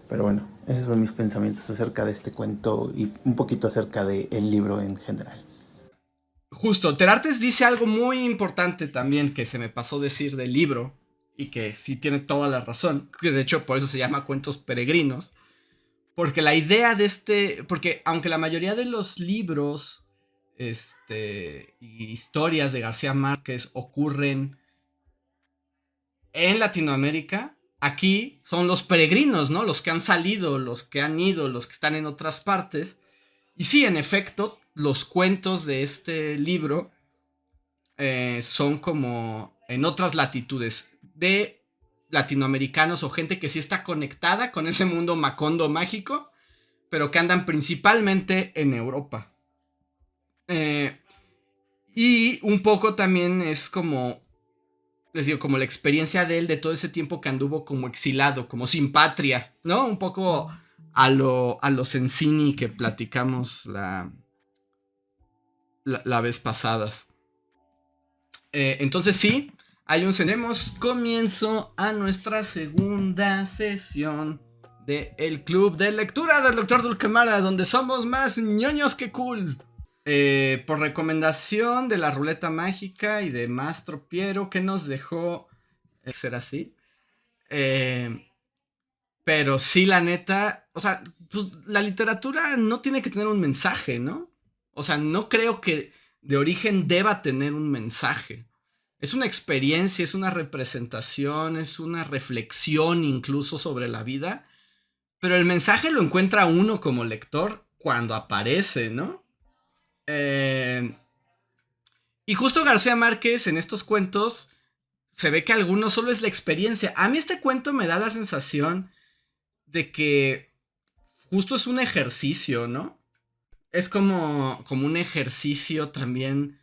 Pero bueno, esos son mis pensamientos acerca de este cuento y un poquito acerca del libro en general. Justo, Terartes dice algo muy importante también que se me pasó decir del libro y que sí tiene toda la razón, que de hecho por eso se llama Cuentos Peregrinos, porque la idea de porque aunque la mayoría de los libros y historias de García Márquez ocurren en Latinoamérica, aquí son los peregrinos, ¿no? Los que han salido, los que han ido, los que están en otras partes. Y sí, en efecto, los cuentos de este libro son como en otras latitudes de latinoamericanos o gente que sí está conectada con ese mundo macondo mágico, pero que andan principalmente en Europa. Eh, y un poco también es como, les digo, como la experiencia de él de todo ese tiempo que anduvo como exilado, como sin patria, ¿no? Un poco a lo Sensini que platicamos la vez pasadas. Entonces sí, tenemos comienzo a nuestra segunda sesión de el club de lectura del Dr. Dulcamara, donde somos más ñoños que cool. Por recomendación de la ruleta mágica y de Mastro Piero, que nos dejó ser así. Pero sí, la neta, o sea, pues, la literatura no tiene que tener un mensaje, ¿no? O sea, no creo que de origen deba tener un mensaje. Es una experiencia, es una representación, es una reflexión incluso sobre la vida. Pero el mensaje lo encuentra uno como lector cuando aparece, ¿no? Y justo García Márquez en estos cuentos se ve que algunos solo es la experiencia. A mí este cuento me da la sensación de que justo es un ejercicio, ¿no? Es como un ejercicio también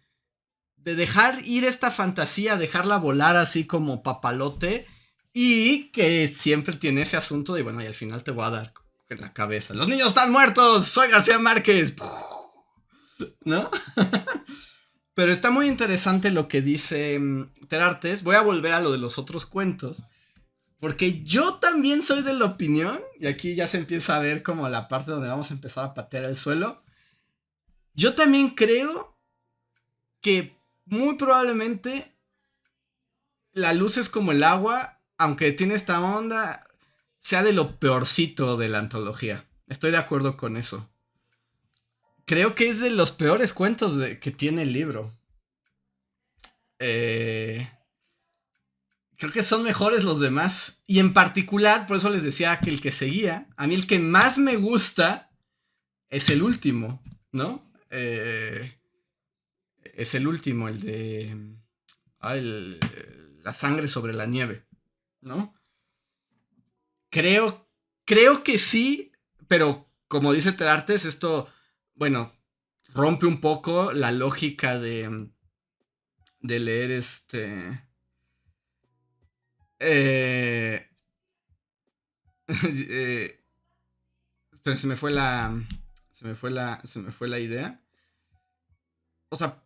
de dejar ir esta fantasía, dejarla volar así como papalote, y que siempre tiene ese asunto de, bueno, y al final te voy a dar en la cabeza. Los niños están muertos, soy García Márquez, ¿no? Pero está muy interesante lo que dice Terartes. Voy a volver a lo de los otros cuentos, porque yo también soy de la opinión, y aquí ya se empieza a ver como la parte donde vamos a empezar a patear el suelo. Yo también creo que muy probablemente la luz es como el agua, aunque tiene esta onda, sea de lo peorcito de la antología. Estoy de acuerdo con eso. Creo que es de los peores cuentos que tiene el libro. Creo que son mejores los demás. Y en particular, por eso les decía que el que seguía, a mí el que más me gusta es el último, ¿no? Es el último, el de... la sangre sobre la nieve, ¿no? Creo que sí, pero como dice Terartes, esto, bueno, rompe un poco la lógica de leer pero se me fue la idea. O sea,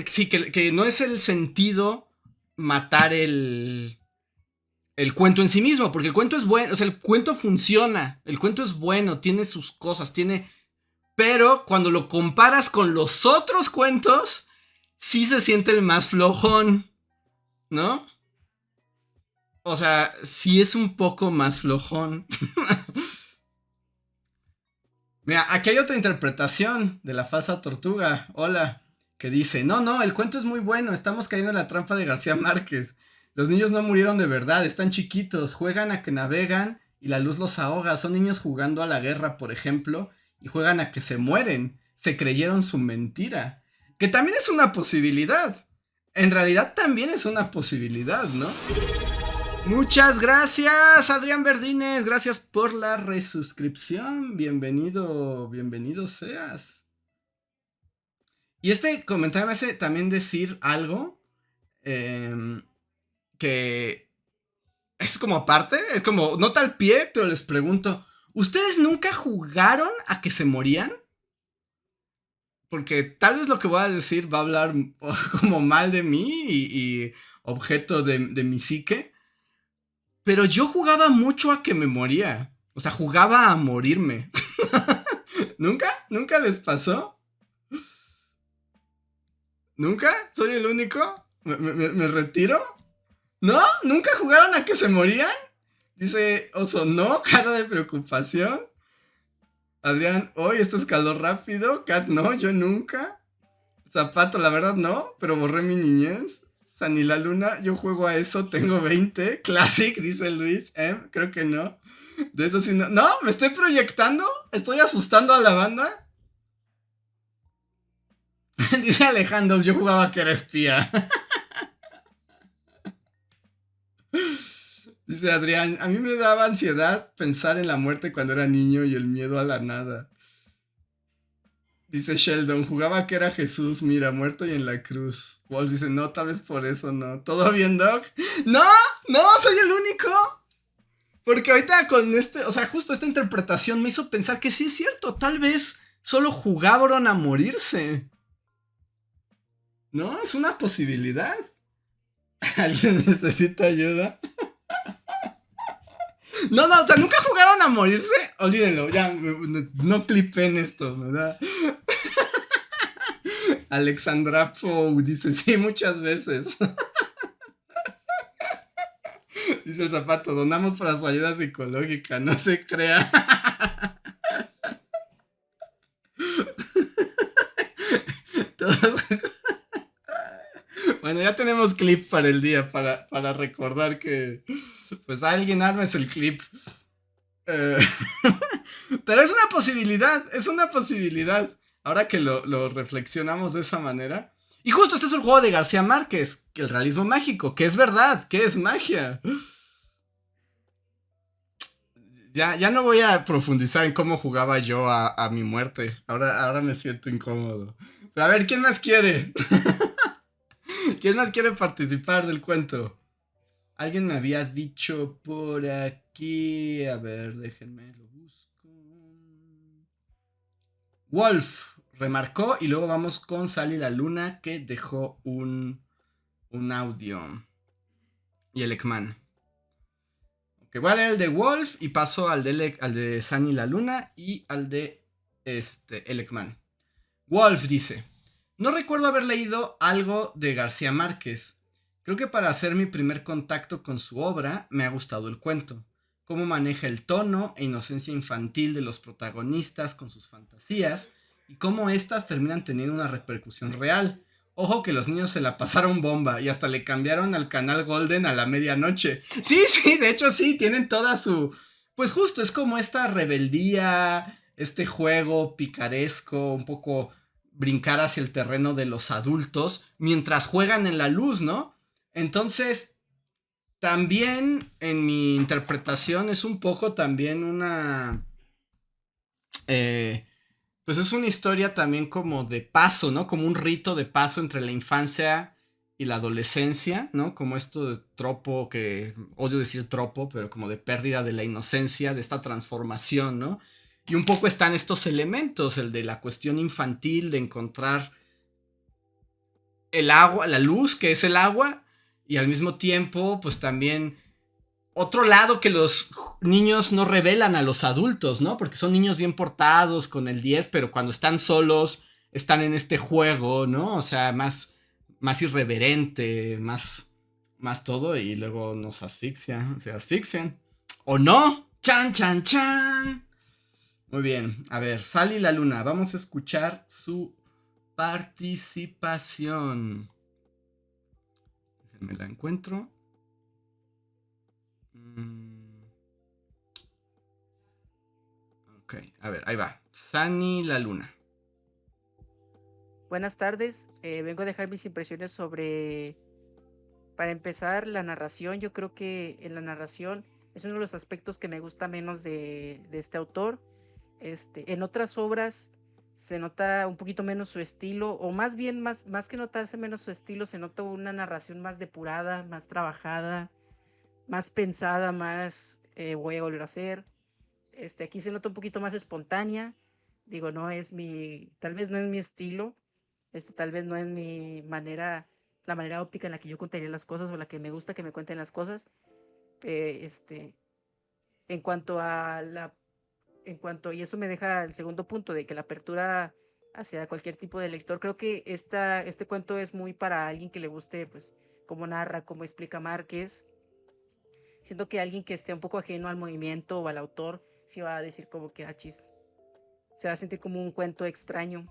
sí, que no es el sentido matar el cuento en sí mismo, porque el cuento es bueno, o sea, el cuento funciona, el cuento es bueno, tiene sus cosas, pero cuando lo comparas con los otros cuentos, sí se siente el más flojón, ¿no? O sea, sí es un poco más flojón. Mira, aquí hay otra interpretación de la falsa tortuga. Hola. Que dice, no, el cuento es muy bueno, estamos cayendo en la trampa de García Márquez. Los niños no murieron de verdad, están chiquitos, juegan a que navegan y la luz los ahoga. Son niños jugando a la guerra, por ejemplo, y juegan a que se mueren. Se creyeron su mentira. Que también es una posibilidad. En realidad también es una posibilidad, ¿no? Muchas gracias, Adrián Verdines. Gracias por la resuscripción. Bienvenido seas. Y este comentario me hace también decir algo que es como aparte, es como nota al pie, pero les pregunto, ¿ustedes nunca jugaron a que se morían? Porque tal vez lo que voy a decir va a hablar como mal de mí y objeto de mi psique. Pero yo jugaba mucho a que me moría. O sea, jugaba a morirme. ¿Nunca? ¿Nunca les pasó? ¿Nunca? ¿Soy el único? ¿Me retiro? ¿No? ¿Nunca jugaron a que se morían? Dice Oso, no, cara de preocupación. Adrián, hoy esto escaló rápido. Kat, no, yo nunca. Zapato, la verdad no, pero borré mi niñez. Sani la Luna, yo juego a eso, tengo 20. Classic, dice Luis. Creo que no. De eso sí no. No, me estoy proyectando. Estoy asustando a la banda. Dice Alejandro, yo jugaba a que era espía. Dice Adrián, a mí me daba ansiedad pensar en la muerte cuando era niño y el miedo a la nada. Dice Sheldon, jugaba que era Jesús, mira, muerto y en la cruz. Wolf dice, no, tal vez por eso no. ¿Todo bien, Doc? ¡No! ¡No! ¡Soy el único! Porque ahorita con o sea, justo esta interpretación me hizo pensar que sí es cierto. Tal vez solo jugaron a morirse. ¿No? Es una posibilidad. ¿Alguien necesita ayuda? No, o sea, ¿nunca jugaron a morirse? Olvídenlo, ya, no clipen esto, ¿verdad? Alexandra Pou dice, sí, muchas veces. Dice el Zapato, donamos para su ayuda psicológica, no se crea. Bueno, ya tenemos clip para el día, para recordar que, pues alguien armes el clip. Eh, Pero es una posibilidad, es una posibilidad. Ahora que lo reflexionamos de esa manera. Y justo este es el juego de García Márquez, que el realismo mágico, que es verdad, que es magia. Ya no voy a profundizar en cómo jugaba yo a mi muerte. Ahora me siento incómodo. Pero a ver, ¿quién más quiere? ¿Quién más quiere participar del cuento? Alguien me había dicho por aquí. A ver, déjenme lo busco. Wolf remarcó y luego vamos con Sally la Luna que dejó un audio. Y el Ekman. Que igual era el de Wolf y pasó al de Sally la Luna y al de el Ekman. Wolf dice: no recuerdo haber leído algo de García Márquez. Creo que para hacer mi primer contacto con su obra me ha gustado el cuento. Cómo maneja el tono e inocencia infantil de los protagonistas con sus fantasías y cómo éstas terminan teniendo una repercusión real. Ojo que los niños se la pasaron bomba y hasta le cambiaron al canal Golden a la medianoche. Sí, de hecho sí, tienen toda su... Pues justo, es como esta rebeldía, este juego picaresco, un poco brincar hacia el terreno de los adultos mientras juegan en la luz, ¿no? Entonces, también en mi interpretación es un poco también una... pues es una historia también como de paso, ¿no? Como un rito de paso entre la infancia y la adolescencia, ¿no? Como esto de tropo que, odio decir tropo, pero como de pérdida de la inocencia, de esta transformación, ¿no? Y un poco están estos elementos, el de la cuestión infantil, de encontrar el agua, la luz, que es el agua, y al mismo tiempo, pues también otro lado que los niños no revelan a los adultos, ¿no? Porque son niños bien portados con el 10, pero cuando están solos, están en este juego, ¿no? O sea, más irreverente, más todo, y luego nos se asfixian. ¿O no? ¡Chan, chan, chan! Muy bien, a ver, Sally la Luna, vamos a escuchar su participación. Me la encuentro. Ok, a ver, ahí va. Sani la Luna. Buenas tardes, vengo a dejar mis impresiones sobre, para empezar, la narración. Yo creo que en la narración es uno de los aspectos que me gusta menos de este autor. En otras obras se nota un poquito menos su estilo, o más bien, más que notarse menos su estilo, se nota una narración más depurada, más trabajada, más pensada, más voy a volver a hacer. Aquí se nota un poquito más espontánea. Digo, tal vez no es mi estilo, tal vez no es la manera óptica en la que yo contaría las cosas o la que me gusta que me cuenten las cosas. Eh, este, en cuanto a y eso me deja el segundo punto de que la apertura hacia cualquier tipo de lector, creo que este cuento es muy para alguien que le guste, pues, cómo narra, cómo explica Márquez. Siento que alguien que esté un poco ajeno al movimiento o al autor, sí va a decir como que achis, se va a sentir como un cuento extraño.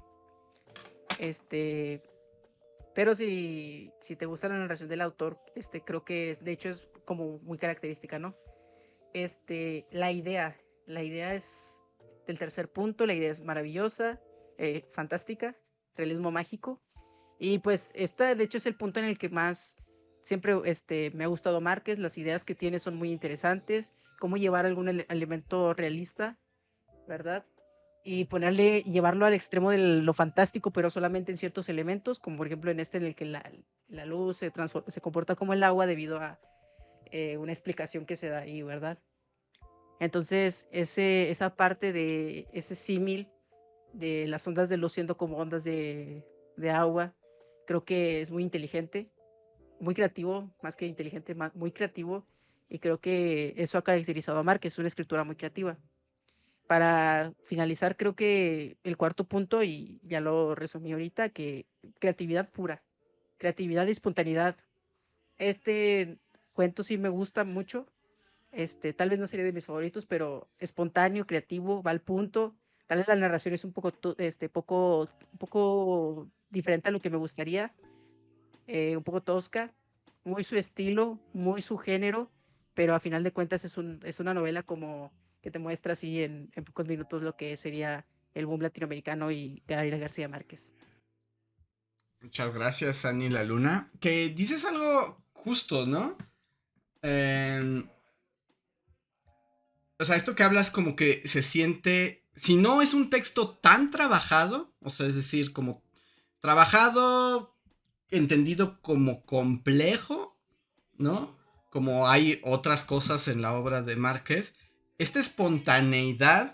Pero si te gusta la narración del autor, creo que de hecho es como muy característica, ¿no? La idea es del tercer punto, la idea es maravillosa, fantástica, realismo mágico. Y pues de hecho es el punto en el que más siempre me ha gustado Márquez. Las ideas que tiene son muy interesantes, cómo llevar algún elemento realista, ¿verdad? Y llevarlo al extremo de lo fantástico, pero solamente en ciertos elementos, como por ejemplo en en el que la luz se comporta como el agua debido a una explicación que se da ahí, ¿verdad? Entonces, esa parte de ese símil de las ondas de luz siendo como ondas de agua, creo que es muy inteligente, muy creativo, más que inteligente, muy creativo, y creo que eso ha caracterizado a Márquez, es una escritura muy creativa. Para finalizar, creo que el cuarto punto, y ya lo resumí ahorita, que creatividad pura, creatividad y espontaneidad. Este cuento sí me gusta mucho. Tal vez no sería de mis favoritos, pero espontáneo, creativo, va al punto. Tal vez la narración es un poco diferente a lo que me gustaría. un poco tosca, muy su estilo, muy su género, pero a final de cuentas es una novela como que te muestra así en pocos minutos lo que sería el boom latinoamericano y Gabriel García Márquez. Muchas gracias, Annie La Luna. Que dices algo justo, ¿no? Eh, o sea, esto que hablas como que se siente, si no es un texto tan trabajado, o sea, es decir, como trabajado, entendido como complejo, ¿no? Como hay otras cosas en la obra de Márquez, esta espontaneidad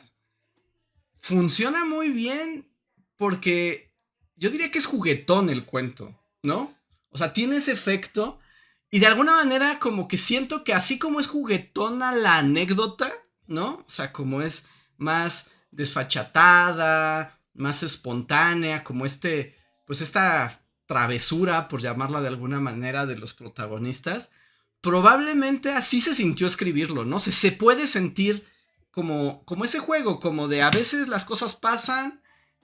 funciona muy bien porque yo diría que es juguetón el cuento, ¿no? O sea, tiene ese efecto y de alguna manera como que siento que así como es juguetona la anécdota, ¿no? O sea, como es más desfachatada, más espontánea, como pues esta travesura, por llamarla de alguna manera, de los protagonistas, probablemente así se sintió escribirlo, ¿no? Se puede sentir como ese juego, como de a veces las cosas pasan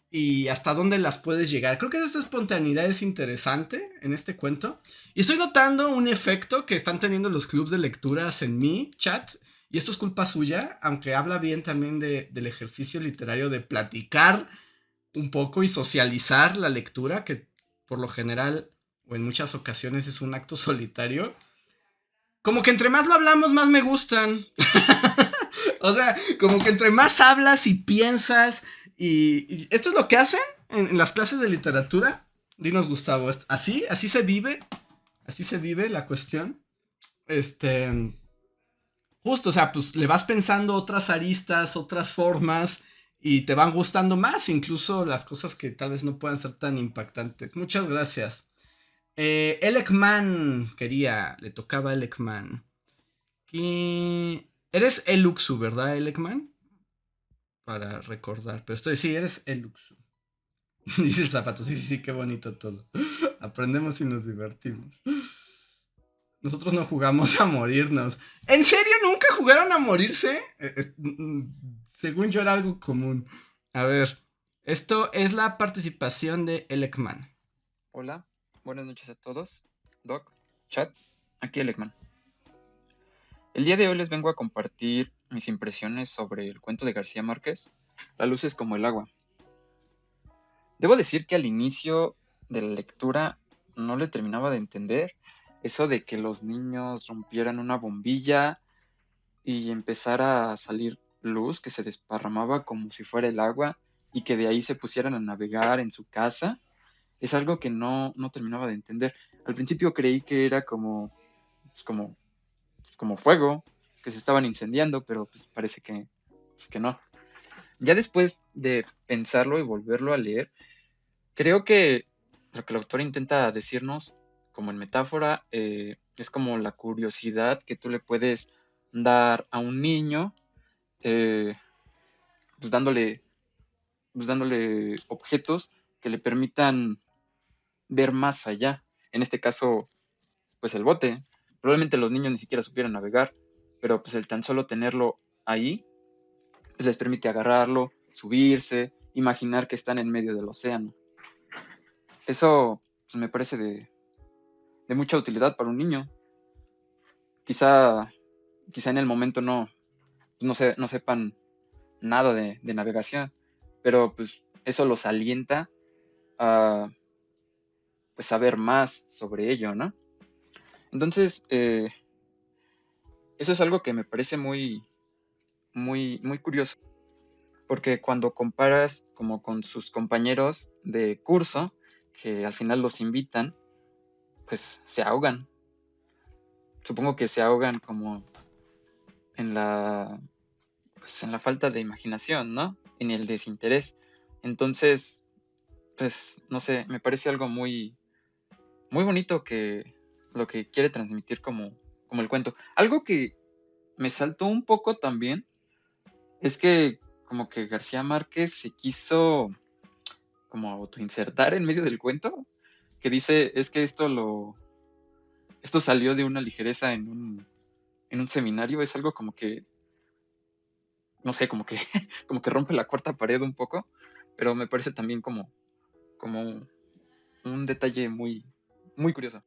y hasta dónde las puedes llegar. Creo que esta espontaneidad es interesante en este cuento. Y estoy notando un efecto que están teniendo los clubs de lecturas en mi chat. Y esto es culpa suya, aunque habla bien también del ejercicio literario de platicar un poco y socializar la lectura, que por lo general o en muchas ocasiones es un acto solitario. Como que entre más lo hablamos, más me gustan. O sea, como que entre más hablas y piensas y esto es lo que hacen en las clases de literatura. Dinos, Gustavo, así se vive la cuestión. Este, justo, o sea, pues le vas pensando otras aristas, otras formas y te van gustando más, incluso las cosas que tal vez no puedan ser tan impactantes. Muchas gracias. Elekman le tocaba a Elekman. Eres Eluxu, ¿verdad, Elekman? Para recordar. Pero sí, eres Eluxu. Dice el zapato. Sí, sí, sí, qué bonito todo. Aprendemos y nos divertimos. Nosotros no jugamos a morirnos. ¿En serio nunca jugaron a morirse? Según yo era algo común. A ver, esto es la participación de Elekman. Hola, buenas noches a todos. Doc, chat, aquí Elekman. El día de hoy les vengo a compartir mis impresiones sobre el cuento de García Márquez, La luz es como el agua. Debo decir que al inicio de la lectura no le terminaba de entender eso de que los niños rompieran una bombilla y empezara a salir luz que se desparramaba como si fuera el agua y que de ahí se pusieran a navegar en su casa. Es algo que no terminaba de entender. Al principio creí que era pues, como fuego, que se estaban incendiando, pero pues parece que no. Ya después de pensarlo y volverlo a leer, creo que lo que el autor intenta decirnos, como en metáfora, es como la curiosidad que tú le puedes dar a un niño, eh, pues dándole objetos que le permitan ver más allá. En este caso, pues el bote. Probablemente los niños ni siquiera supieran navegar, pero pues el tan solo tenerlo ahí, pues les permite agarrarlo, subirse, imaginar que están en medio del océano. Eso pues, me parece de mucha utilidad para un niño. Quizá, quizá en el momento no sepan nada de navegación, pero pues eso los alienta a pues, saber más sobre ello, ¿no? Entonces, eso es algo que me parece muy curioso, porque cuando comparas como con sus compañeros de curso, que al final los invitan, pues se ahogan. Supongo que se ahogan como en pues, en la falta de imaginación, ¿no? En el desinterés. Entonces, pues, no sé, me parece algo muy bonito que lo que quiere transmitir como el cuento. Algo que me saltó un poco también es que como que García Márquez se quiso como autoinsertar en medio del cuento, que dice, es que esto salió de una ligereza en un seminario, es algo como que, no sé, como que, como que rompe la cuarta pared un poco, pero me parece también como un detalle Muy curioso.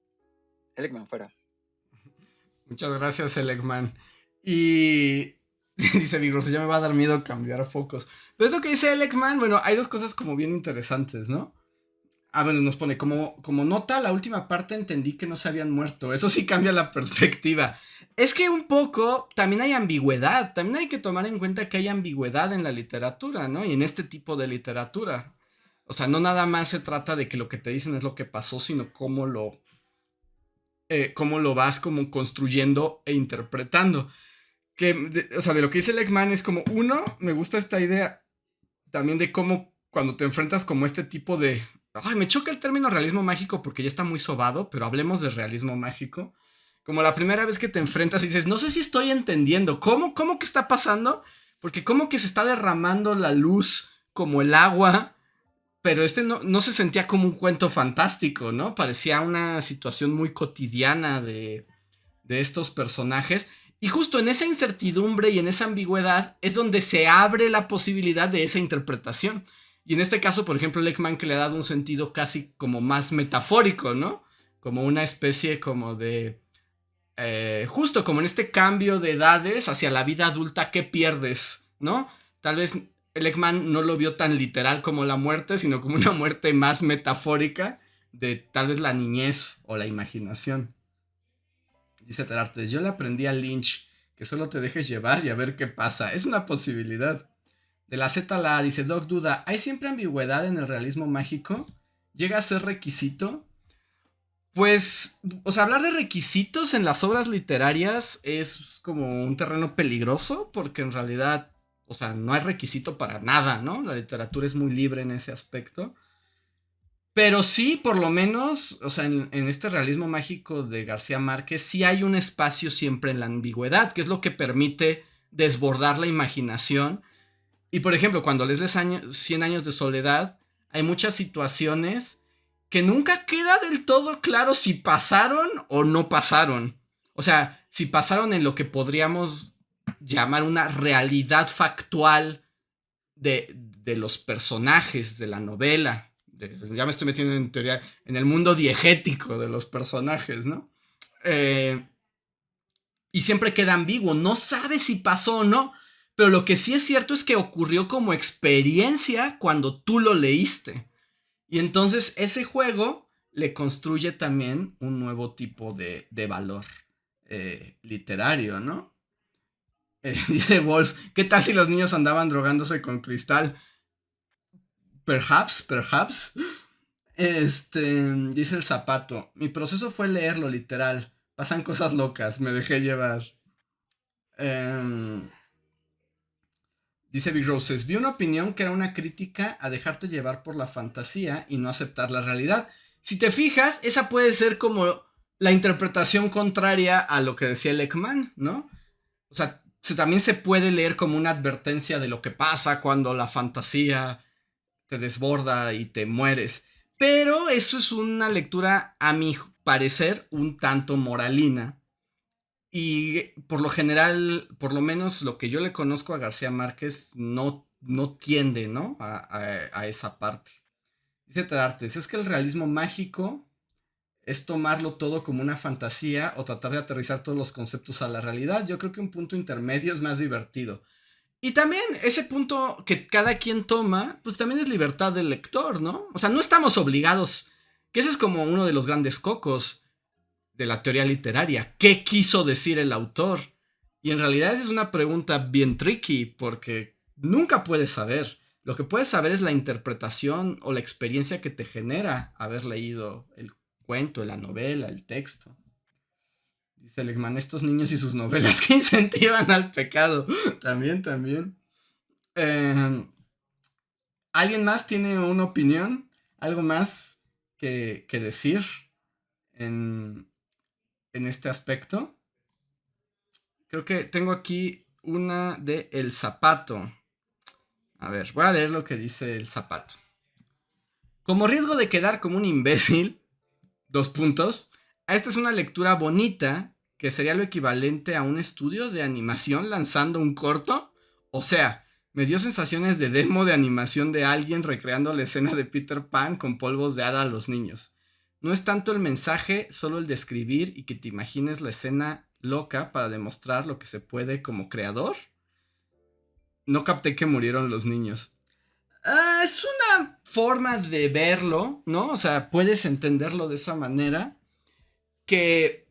Elecman, fuera. Muchas gracias, Elecman. Y dice Big Rose, ya me va a dar miedo cambiar focos. Pero es lo que dice Elecman, bueno, hay dos cosas como bien interesantes, ¿no? Bueno, nos pone, como nota, la última parte entendí que no se habían muerto. Eso sí cambia la perspectiva. Es que un poco también hay ambigüedad. También hay que tomar en cuenta que hay ambigüedad en la literatura, ¿no? Y en este tipo de literatura. O sea, no nada más se trata de que lo que te dicen es lo que pasó, sino cómo lo vas como construyendo e interpretando. O sea, de lo que dice Leckman es como, uno, me gusta esta idea también de cómo cuando te enfrentas como este tipo de... Ay, me choca el término realismo mágico porque ya está muy sobado, pero hablemos de realismo mágico. Como la primera vez que te enfrentas y dices, no sé si estoy entendiendo, ¿cómo que está pasando? Porque como que se está derramando la luz como el agua, pero no se sentía como un cuento fantástico, ¿no? Parecía una situación muy cotidiana de estos personajes. Y justo en esa incertidumbre y en esa ambigüedad es donde se abre la posibilidad de esa interpretación. Y en este caso, por ejemplo, Leckman que le ha dado un sentido casi como más metafórico, ¿no? Como una especie como de... justo como en este cambio de edades hacia la vida adulta, ¿qué pierdes? ¿No? Tal vez Leckman no lo vio tan literal como la muerte, sino como una muerte más metafórica de tal vez la niñez o la imaginación. Dice Terartes, yo le aprendí a Lynch que solo te dejes llevar y a ver qué pasa. Es una posibilidad. De la Z a la A, dice Doc Duda, ¿hay siempre ambigüedad en el realismo mágico? ¿Llega a ser requisito? Pues, o sea, hablar de requisitos en las obras literarias es como un terreno peligroso porque en realidad, o sea, no hay requisito para nada, ¿no? La literatura es muy libre en ese aspecto. Pero sí, por lo menos, o sea, en este realismo mágico de García Márquez, sí hay un espacio siempre en la ambigüedad, que es lo que permite desbordar la imaginación. Y por ejemplo, cuando lees 100 años de soledad, hay muchas situaciones que nunca queda del todo claro si pasaron o no pasaron. O sea, si pasaron en lo que podríamos llamar una realidad factual de los personajes de la novela. Ya me estoy metiendo en teoría, en el mundo diegético de los personajes, ¿no? Y siempre queda ambiguo, no sabes si pasó o no, pero lo que sí es cierto es que ocurrió como experiencia cuando tú lo leíste. Y entonces ese juego le construye también un nuevo tipo de valor literario, ¿no? Dice Wolf, ¿qué tal si los niños andaban drogándose con cristal? Perhaps. Dice el Zapato. Mi proceso fue leerlo, literal. Pasan cosas locas, me dejé llevar. Dice Big Roses. Vi una opinión que era una crítica a dejarte llevar por la fantasía y no aceptar la realidad. Si te fijas, esa puede ser como la interpretación contraria a lo que decía Leckman, ¿no? O sea, también se puede leer como una advertencia de lo que pasa cuando la fantasía te desborda y te mueres. Pero eso es una lectura, a mi parecer, un tanto moralina. Y por lo general, por lo menos lo que yo le conozco a García Márquez, no tiende, ¿no? A esa parte. Dice Tarartes, es que el realismo mágico es tomarlo todo como una fantasía o tratar de aterrizar todos los conceptos a la realidad. Yo creo que un punto intermedio es más divertido. Y también ese punto que cada quien toma, pues también es libertad del lector, ¿no? O sea, no estamos obligados, que ese es como uno de los grandes cocos de la teoría literaria. ¿Qué quiso decir el autor? Y en realidad es una pregunta bien tricky, porque nunca puedes saber. Lo que puedes saber es la interpretación o la experiencia que te genera haber leído el cuento, la novela, el texto. Dice Legman, estos niños y sus novelas que incentivan al pecado. También. ¿Alguien más tiene una opinión? ¿Algo más que decir en este aspecto? Creo que tengo aquí una de El Zapato. A ver, voy a leer lo que dice El Zapato. Como riesgo de quedar como un imbécil, esta es una lectura bonita que sería lo equivalente a un estudio de animación lanzando un corto. O sea, me dio sensaciones de demo de animación de alguien recreando la escena de Peter Pan con polvos de hada a los niños. no es tanto el mensaje, solo el describir y que te imagines la escena loca para demostrar lo que se puede como creador. No capté que murieron los niños. Es una forma de verlo, ¿no? O sea, puedes entenderlo de esa manera. Que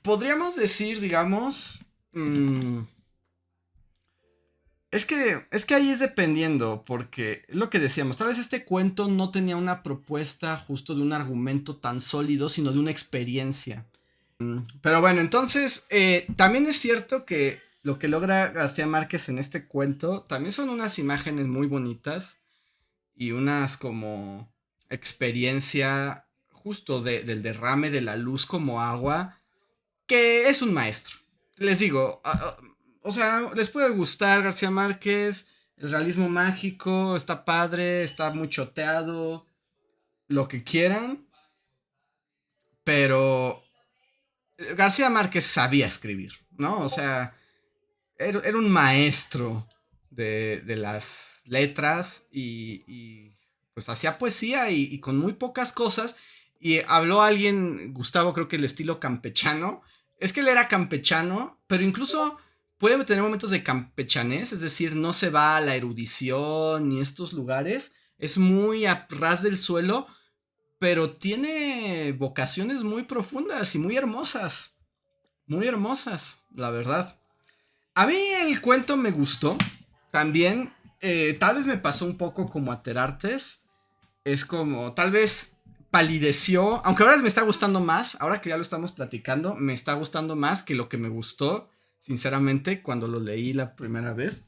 podríamos decir, digamos... Es que ahí es dependiendo, porque es lo que decíamos, tal vez este cuento no tenía una propuesta justo de un argumento tan sólido, sino de una experiencia. Pero bueno, entonces, también es cierto que lo que logra García Márquez en este cuento, también son unas imágenes muy bonitas y unas como experiencia justo del derrame de la luz como agua, que es un maestro. Les digo, o sea, les puede gustar García Márquez, el realismo mágico, está padre, está muy choteado, lo que quieran, pero García Márquez sabía escribir, ¿no? O sea, era un maestro de las letras y pues hacía poesía y con muy pocas cosas. Y habló alguien, Gustavo, creo que el estilo campechano. Es que él era campechano, pero incluso puede tener momentos de campechanés, es decir, no se va a la erudición ni estos lugares. Es muy a ras del suelo, pero tiene vocaciones muy profundas y muy hermosas. Muy hermosas, la verdad. A mí el cuento me gustó. También, tal vez me pasó un poco como a Terartes. Es como, tal vez palideció. Aunque ahora me está gustando más. Ahora que ya lo estamos platicando, me está gustando más que lo que me gustó, sinceramente, cuando lo leí la primera vez.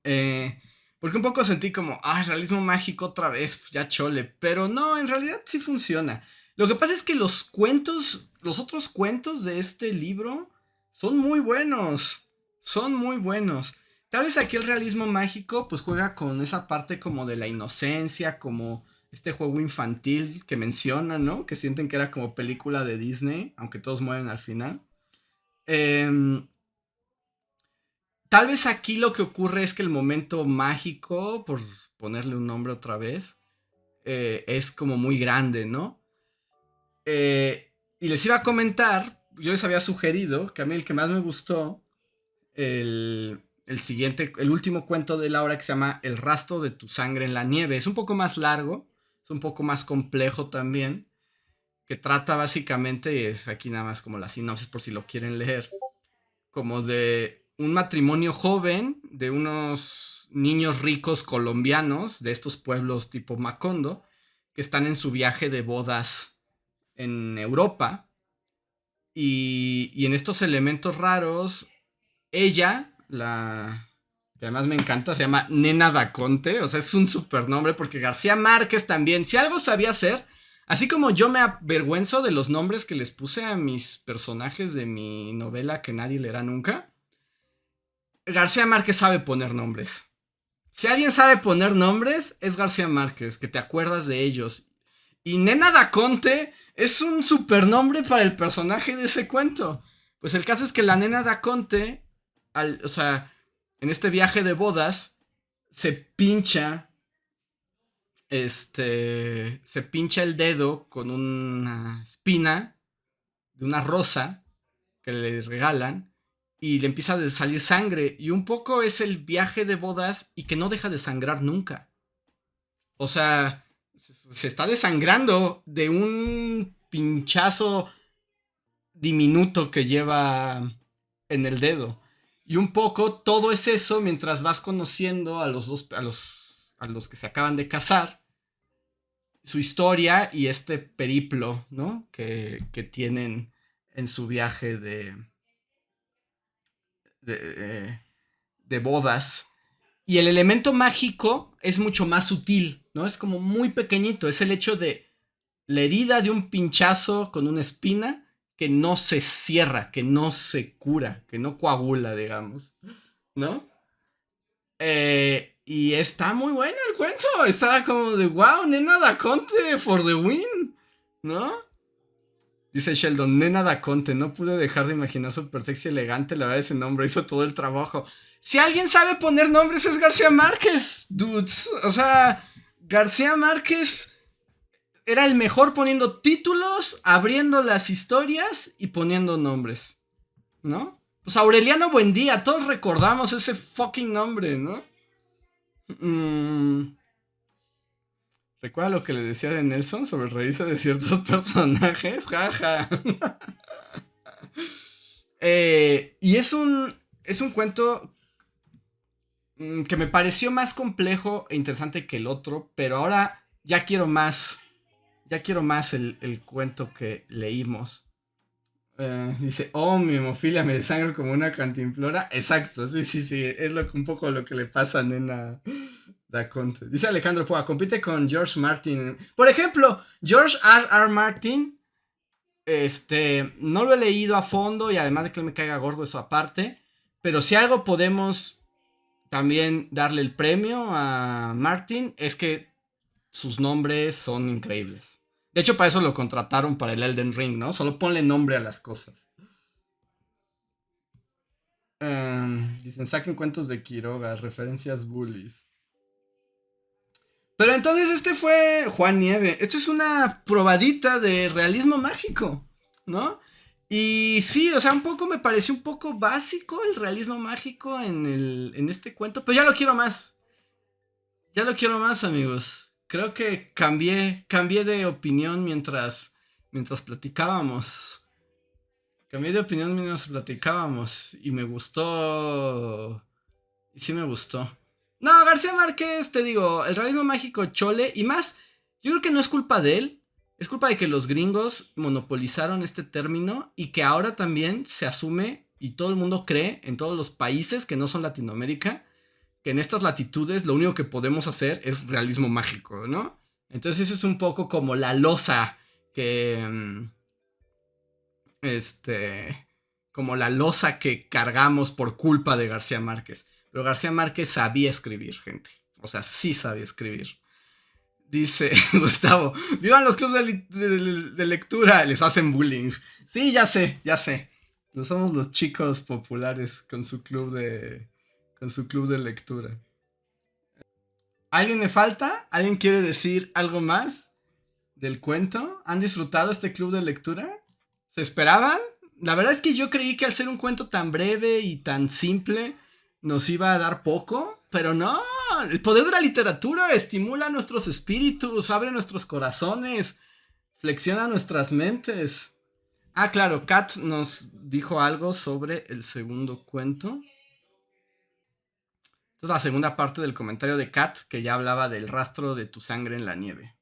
Porque un poco sentí como, realismo mágico otra vez, ya chole. Pero no, en realidad sí funciona. Lo que pasa es que los cuentos, los otros cuentos de este libro son muy buenos. Son muy buenos. Tal vez aquí el realismo mágico pues juega con esa parte como de la inocencia, como este juego infantil que mencionan, ¿no? Que sienten que era como película de Disney, aunque todos mueren al final. Tal vez aquí lo que ocurre es que el momento mágico, por ponerle un nombre otra vez, es como muy grande, ¿no? Y les iba a comentar, yo les había sugerido que a mí el que más me gustó, el siguiente, el último cuento de Laura, que se llama El rastro de tu sangre en la nieve. Es un poco más largo, es un poco más complejo también, que trata básicamente, es aquí nada más como la sinopsis por si lo quieren leer, como de un matrimonio joven de unos niños ricos colombianos de estos pueblos tipo Macondo, que están en su viaje de bodas en Europa. Y en estos elementos raros, ella, que además me encanta, se llama Nena Daconte. O sea, es un super nombre porque García Márquez también, si algo sabía hacer, así como yo me avergüenzo de los nombres que les puse a mis personajes de mi novela que nadie leerá nunca, García Márquez sabe poner nombres. Si alguien sabe poner nombres, es García Márquez, que te acuerdas de ellos. Y Nena Daconte es un supernombre para el personaje de ese cuento. Pues el caso es que la Nena Daconte, o sea, en este viaje de bodas, se pincha el dedo con una espina de una rosa que le regalan y le empieza a salir sangre. Y un poco es el viaje de bodas y que no deja de sangrar nunca. O sea, se está desangrando de un pinchazo diminuto que lleva en el dedo. Y un poco todo es eso mientras vas conociendo a los que se acaban de casar, su historia y este periplo, ¿no? Que tienen en su viaje de bodas. Y el elemento mágico es mucho más sutil, ¿no? Es como muy pequeñito. Es el hecho de la herida de un pinchazo con una espina que no se cierra, que no se cura, que no coagula, digamos, ¿no? Y está muy bueno el cuento. Está como de wow, Nena Daconte for the win, ¿no? Dice Sheldon, Nena Daconte, no pude dejar de imaginar súper sexy elegante, la verdad ese nombre hizo todo el trabajo. Si alguien sabe poner nombres es García Márquez, dudes. O sea, García Márquez era el mejor poniendo títulos, abriendo las historias y poniendo nombres, ¿no? Pues Aureliano Buendía, todos recordamos ese fucking nombre, ¿no? ¿Recuerda lo que le decía de Nelson sobre reírse de ciertos personajes? Jaja. Y es un cuento que me pareció más complejo e interesante que el otro, pero ahora ya quiero más. Ya quiero más el cuento que leímos. Dice, mi hemofilia me desangro como una cantimplora. Exacto, sí. Es un poco lo que le pasa a Nena Daconte. Dice Alejandro Poa, compite con George Martin. Por ejemplo, George R. Martin, no lo he leído a fondo y además de que me caiga gordo eso aparte. Pero si algo podemos también darle el premio a Martin es que sus nombres son increíbles. De hecho, para eso lo contrataron para el Elden Ring, ¿no? Solo ponle nombre a las cosas. Dicen, saquen cuentos de Quiroga, referencias bullies. Pero entonces este fue Juan Nieve. Esto es una probadita de realismo mágico, ¿no? Y sí, o sea, un poco me pareció un poco básico el realismo mágico en este cuento, pero ya lo quiero más. Ya lo quiero más, amigos. Creo que cambié de opinión mientras platicábamos. Cambié de opinión mientras platicábamos. Y me gustó. Y sí me gustó. No, García Márquez, te digo, el realismo mágico chole. Y más, yo creo que no es culpa de él. Es culpa de que los gringos monopolizaron este término. Y que ahora también se asume y todo el mundo cree en todos los países que no son Latinoamérica, que en estas latitudes lo único que podemos hacer es realismo mágico, ¿no? Entonces eso es un poco como la losa que... como la losa que cargamos por culpa de García Márquez. Pero García Márquez sabía escribir, gente. O sea, sí sabía escribir. Dice Gustavo, vivan los clubes de lectura, les hacen bullying. Sí, ya sé. No somos los chicos populares con su club de lectura. ¿Alguien me falta? ¿Alguien quiere decir algo más del cuento? ¿Han disfrutado este club de lectura? ¿Se esperaban? La verdad es que yo creí que al ser un cuento tan breve y tan simple nos iba a dar poco, pero no. El poder de la literatura estimula nuestros espíritus, abre nuestros corazones, flexiona nuestras mentes. Ah, claro, Kat nos dijo algo sobre el segundo cuento. Esta es la segunda parte del comentario de Kat, que ya hablaba del rastro de tu sangre en la nieve.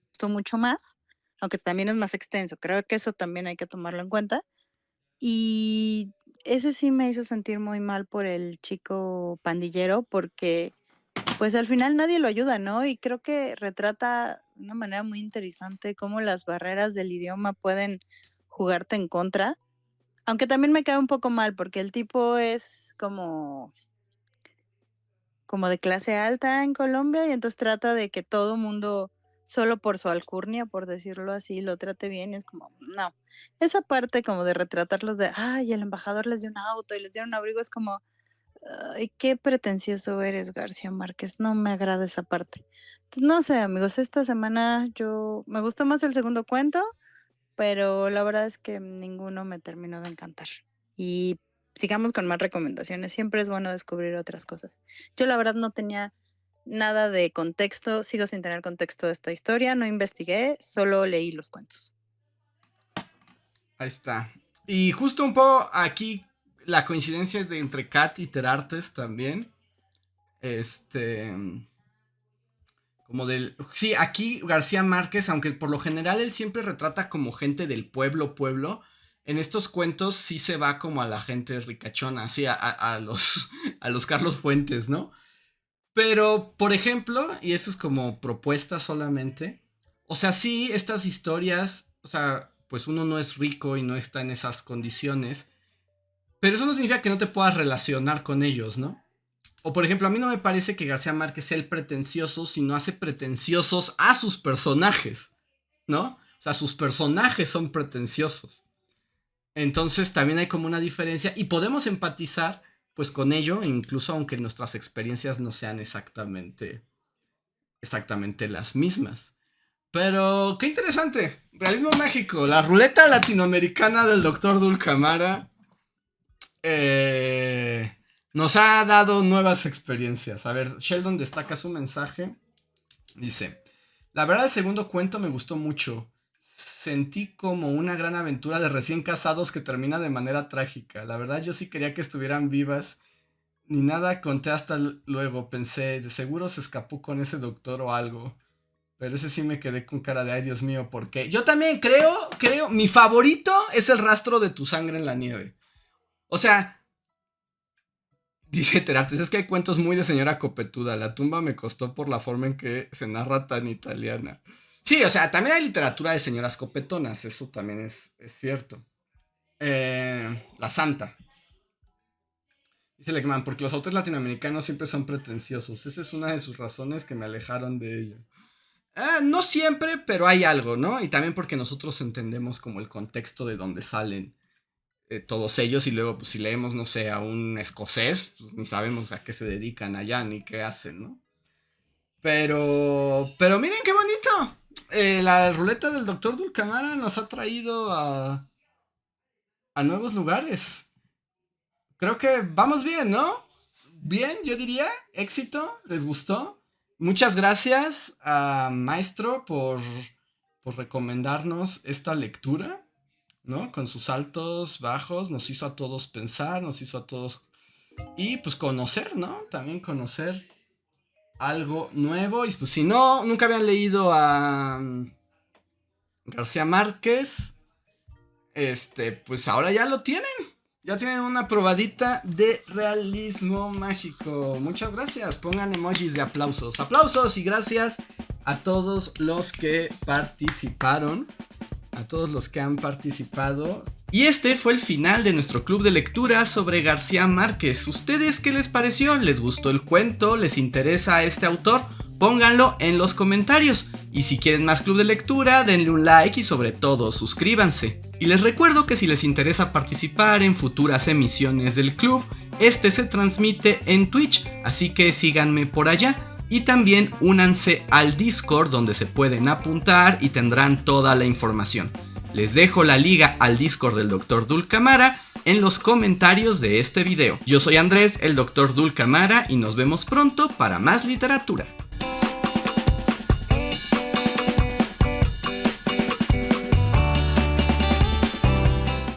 Gustó mucho más, aunque también es más extenso. Creo que eso también hay que tomarlo en cuenta. Y ese sí me hizo sentir muy mal por el chico pandillero, porque pues al final nadie lo ayuda, ¿no? Y creo que retrata de una manera muy interesante cómo las barreras del idioma pueden jugarte en contra. Aunque también me cae un poco mal, porque el tipo es como de clase alta en Colombia, y entonces trata de que todo mundo, solo por su alcurnia, por decirlo así, lo trate bien. Y es como, no. Esa parte como de retratarlos de, ay, el embajador les dio un auto y les dieron un abrigo, es como, ay, qué pretencioso eres, García Márquez. No me agrada esa parte. Entonces, no sé, amigos, esta semana me gustó más el segundo cuento, pero la verdad es que ninguno me terminó de encantar. Y sigamos con más recomendaciones. Siempre es bueno descubrir otras cosas. Yo la verdad no tenía nada de contexto, sigo sin tener contexto de esta historia, no investigué, solo leí los cuentos. Ahí está. Y justo un poco aquí la coincidencia es de entre Kat y Terartes también. Como del... Sí, aquí García Márquez, aunque por lo general él siempre retrata como gente del pueblo, en estos cuentos sí se va como a la gente ricachona, así a los Carlos Fuentes, ¿no? Pero, por ejemplo, y eso es como propuesta solamente, o sea, sí, estas historias, o sea, pues uno no es rico y no está en esas condiciones, pero eso no significa que no te puedas relacionar con ellos, ¿no? O por ejemplo, a mí no me parece que García Márquez sea el pretencioso, sino hace pretenciosos a sus personajes, ¿no? O sea, sus personajes son pretenciosos. Entonces también hay como una diferencia y podemos empatizar pues con ello, incluso aunque nuestras experiencias no sean exactamente las mismas. Pero, qué interesante. Realismo mágico. La ruleta latinoamericana del Dr. Dulcamara nos ha dado nuevas experiencias. A ver, Sheldon destaca su mensaje. Dice: la verdad, el segundo cuento me gustó mucho. Sentí como una gran aventura de recién casados que termina de manera trágica. La verdad, yo sí quería que estuvieran vivas. Ni nada conté hasta luego. Pensé, de seguro se escapó con ese doctor o algo. Pero ese sí me quedé con cara de, ay, Dios mío, ¿por qué? Yo también creo, mi favorito es el rastro de tu sangre en la nieve. O sea, dice Teraptes, es que hay cuentos muy de señora copetuda. La tumba me costó por la forma en que se narra tan italiana. Sí, o sea, también hay literatura de señoras copetonas, eso también es cierto. La Santa. Dice Leckman, porque los autores latinoamericanos siempre son pretenciosos. Esa es una de sus razones que me alejaron de ello. No siempre, pero hay algo, ¿no? Y también porque nosotros entendemos como el contexto de donde salen todos ellos. Y luego, pues si leemos, no sé, a un escocés, pues ni sabemos a qué se dedican allá ni qué hacen, ¿no? Pero miren qué bonito. La ruleta del Dr. Dulcamara nos ha traído a nuevos lugares. Creo que vamos bien, ¿no? Bien, yo diría. Éxito. ¿Les gustó? Muchas gracias a Maestro por recomendarnos esta lectura, ¿no? Con sus altos, bajos, nos hizo a todos pensar, nos hizo a todos... Y pues conocer, ¿no? También conocer algo nuevo. Y pues si no, nunca habían leído a García Márquez, pues ahora ya lo tienen. Ya tienen una probadita de realismo mágico. Muchas gracias. Pongan emojis de aplausos. Aplausos y gracias a todos los que participaron. A todos los que han participado. Y este fue el final de nuestro club de lectura sobre García Márquez. ¿Ustedes qué les pareció? ¿Les gustó el cuento? ¿Les interesa este autor? Pónganlo en los comentarios. Y si quieren más club de lectura, denle un like y sobre todo suscríbanse. Y les recuerdo que si les interesa participar en futuras emisiones del club, este se transmite en Twitch, así que síganme por allá. Y también únanse al Discord donde se pueden apuntar y tendrán toda la información. Les dejo la liga al Discord del Dr. Dulcamara en los comentarios de este video. Yo soy Andrés, el Dr. Dulcamara, y nos vemos pronto para más literatura.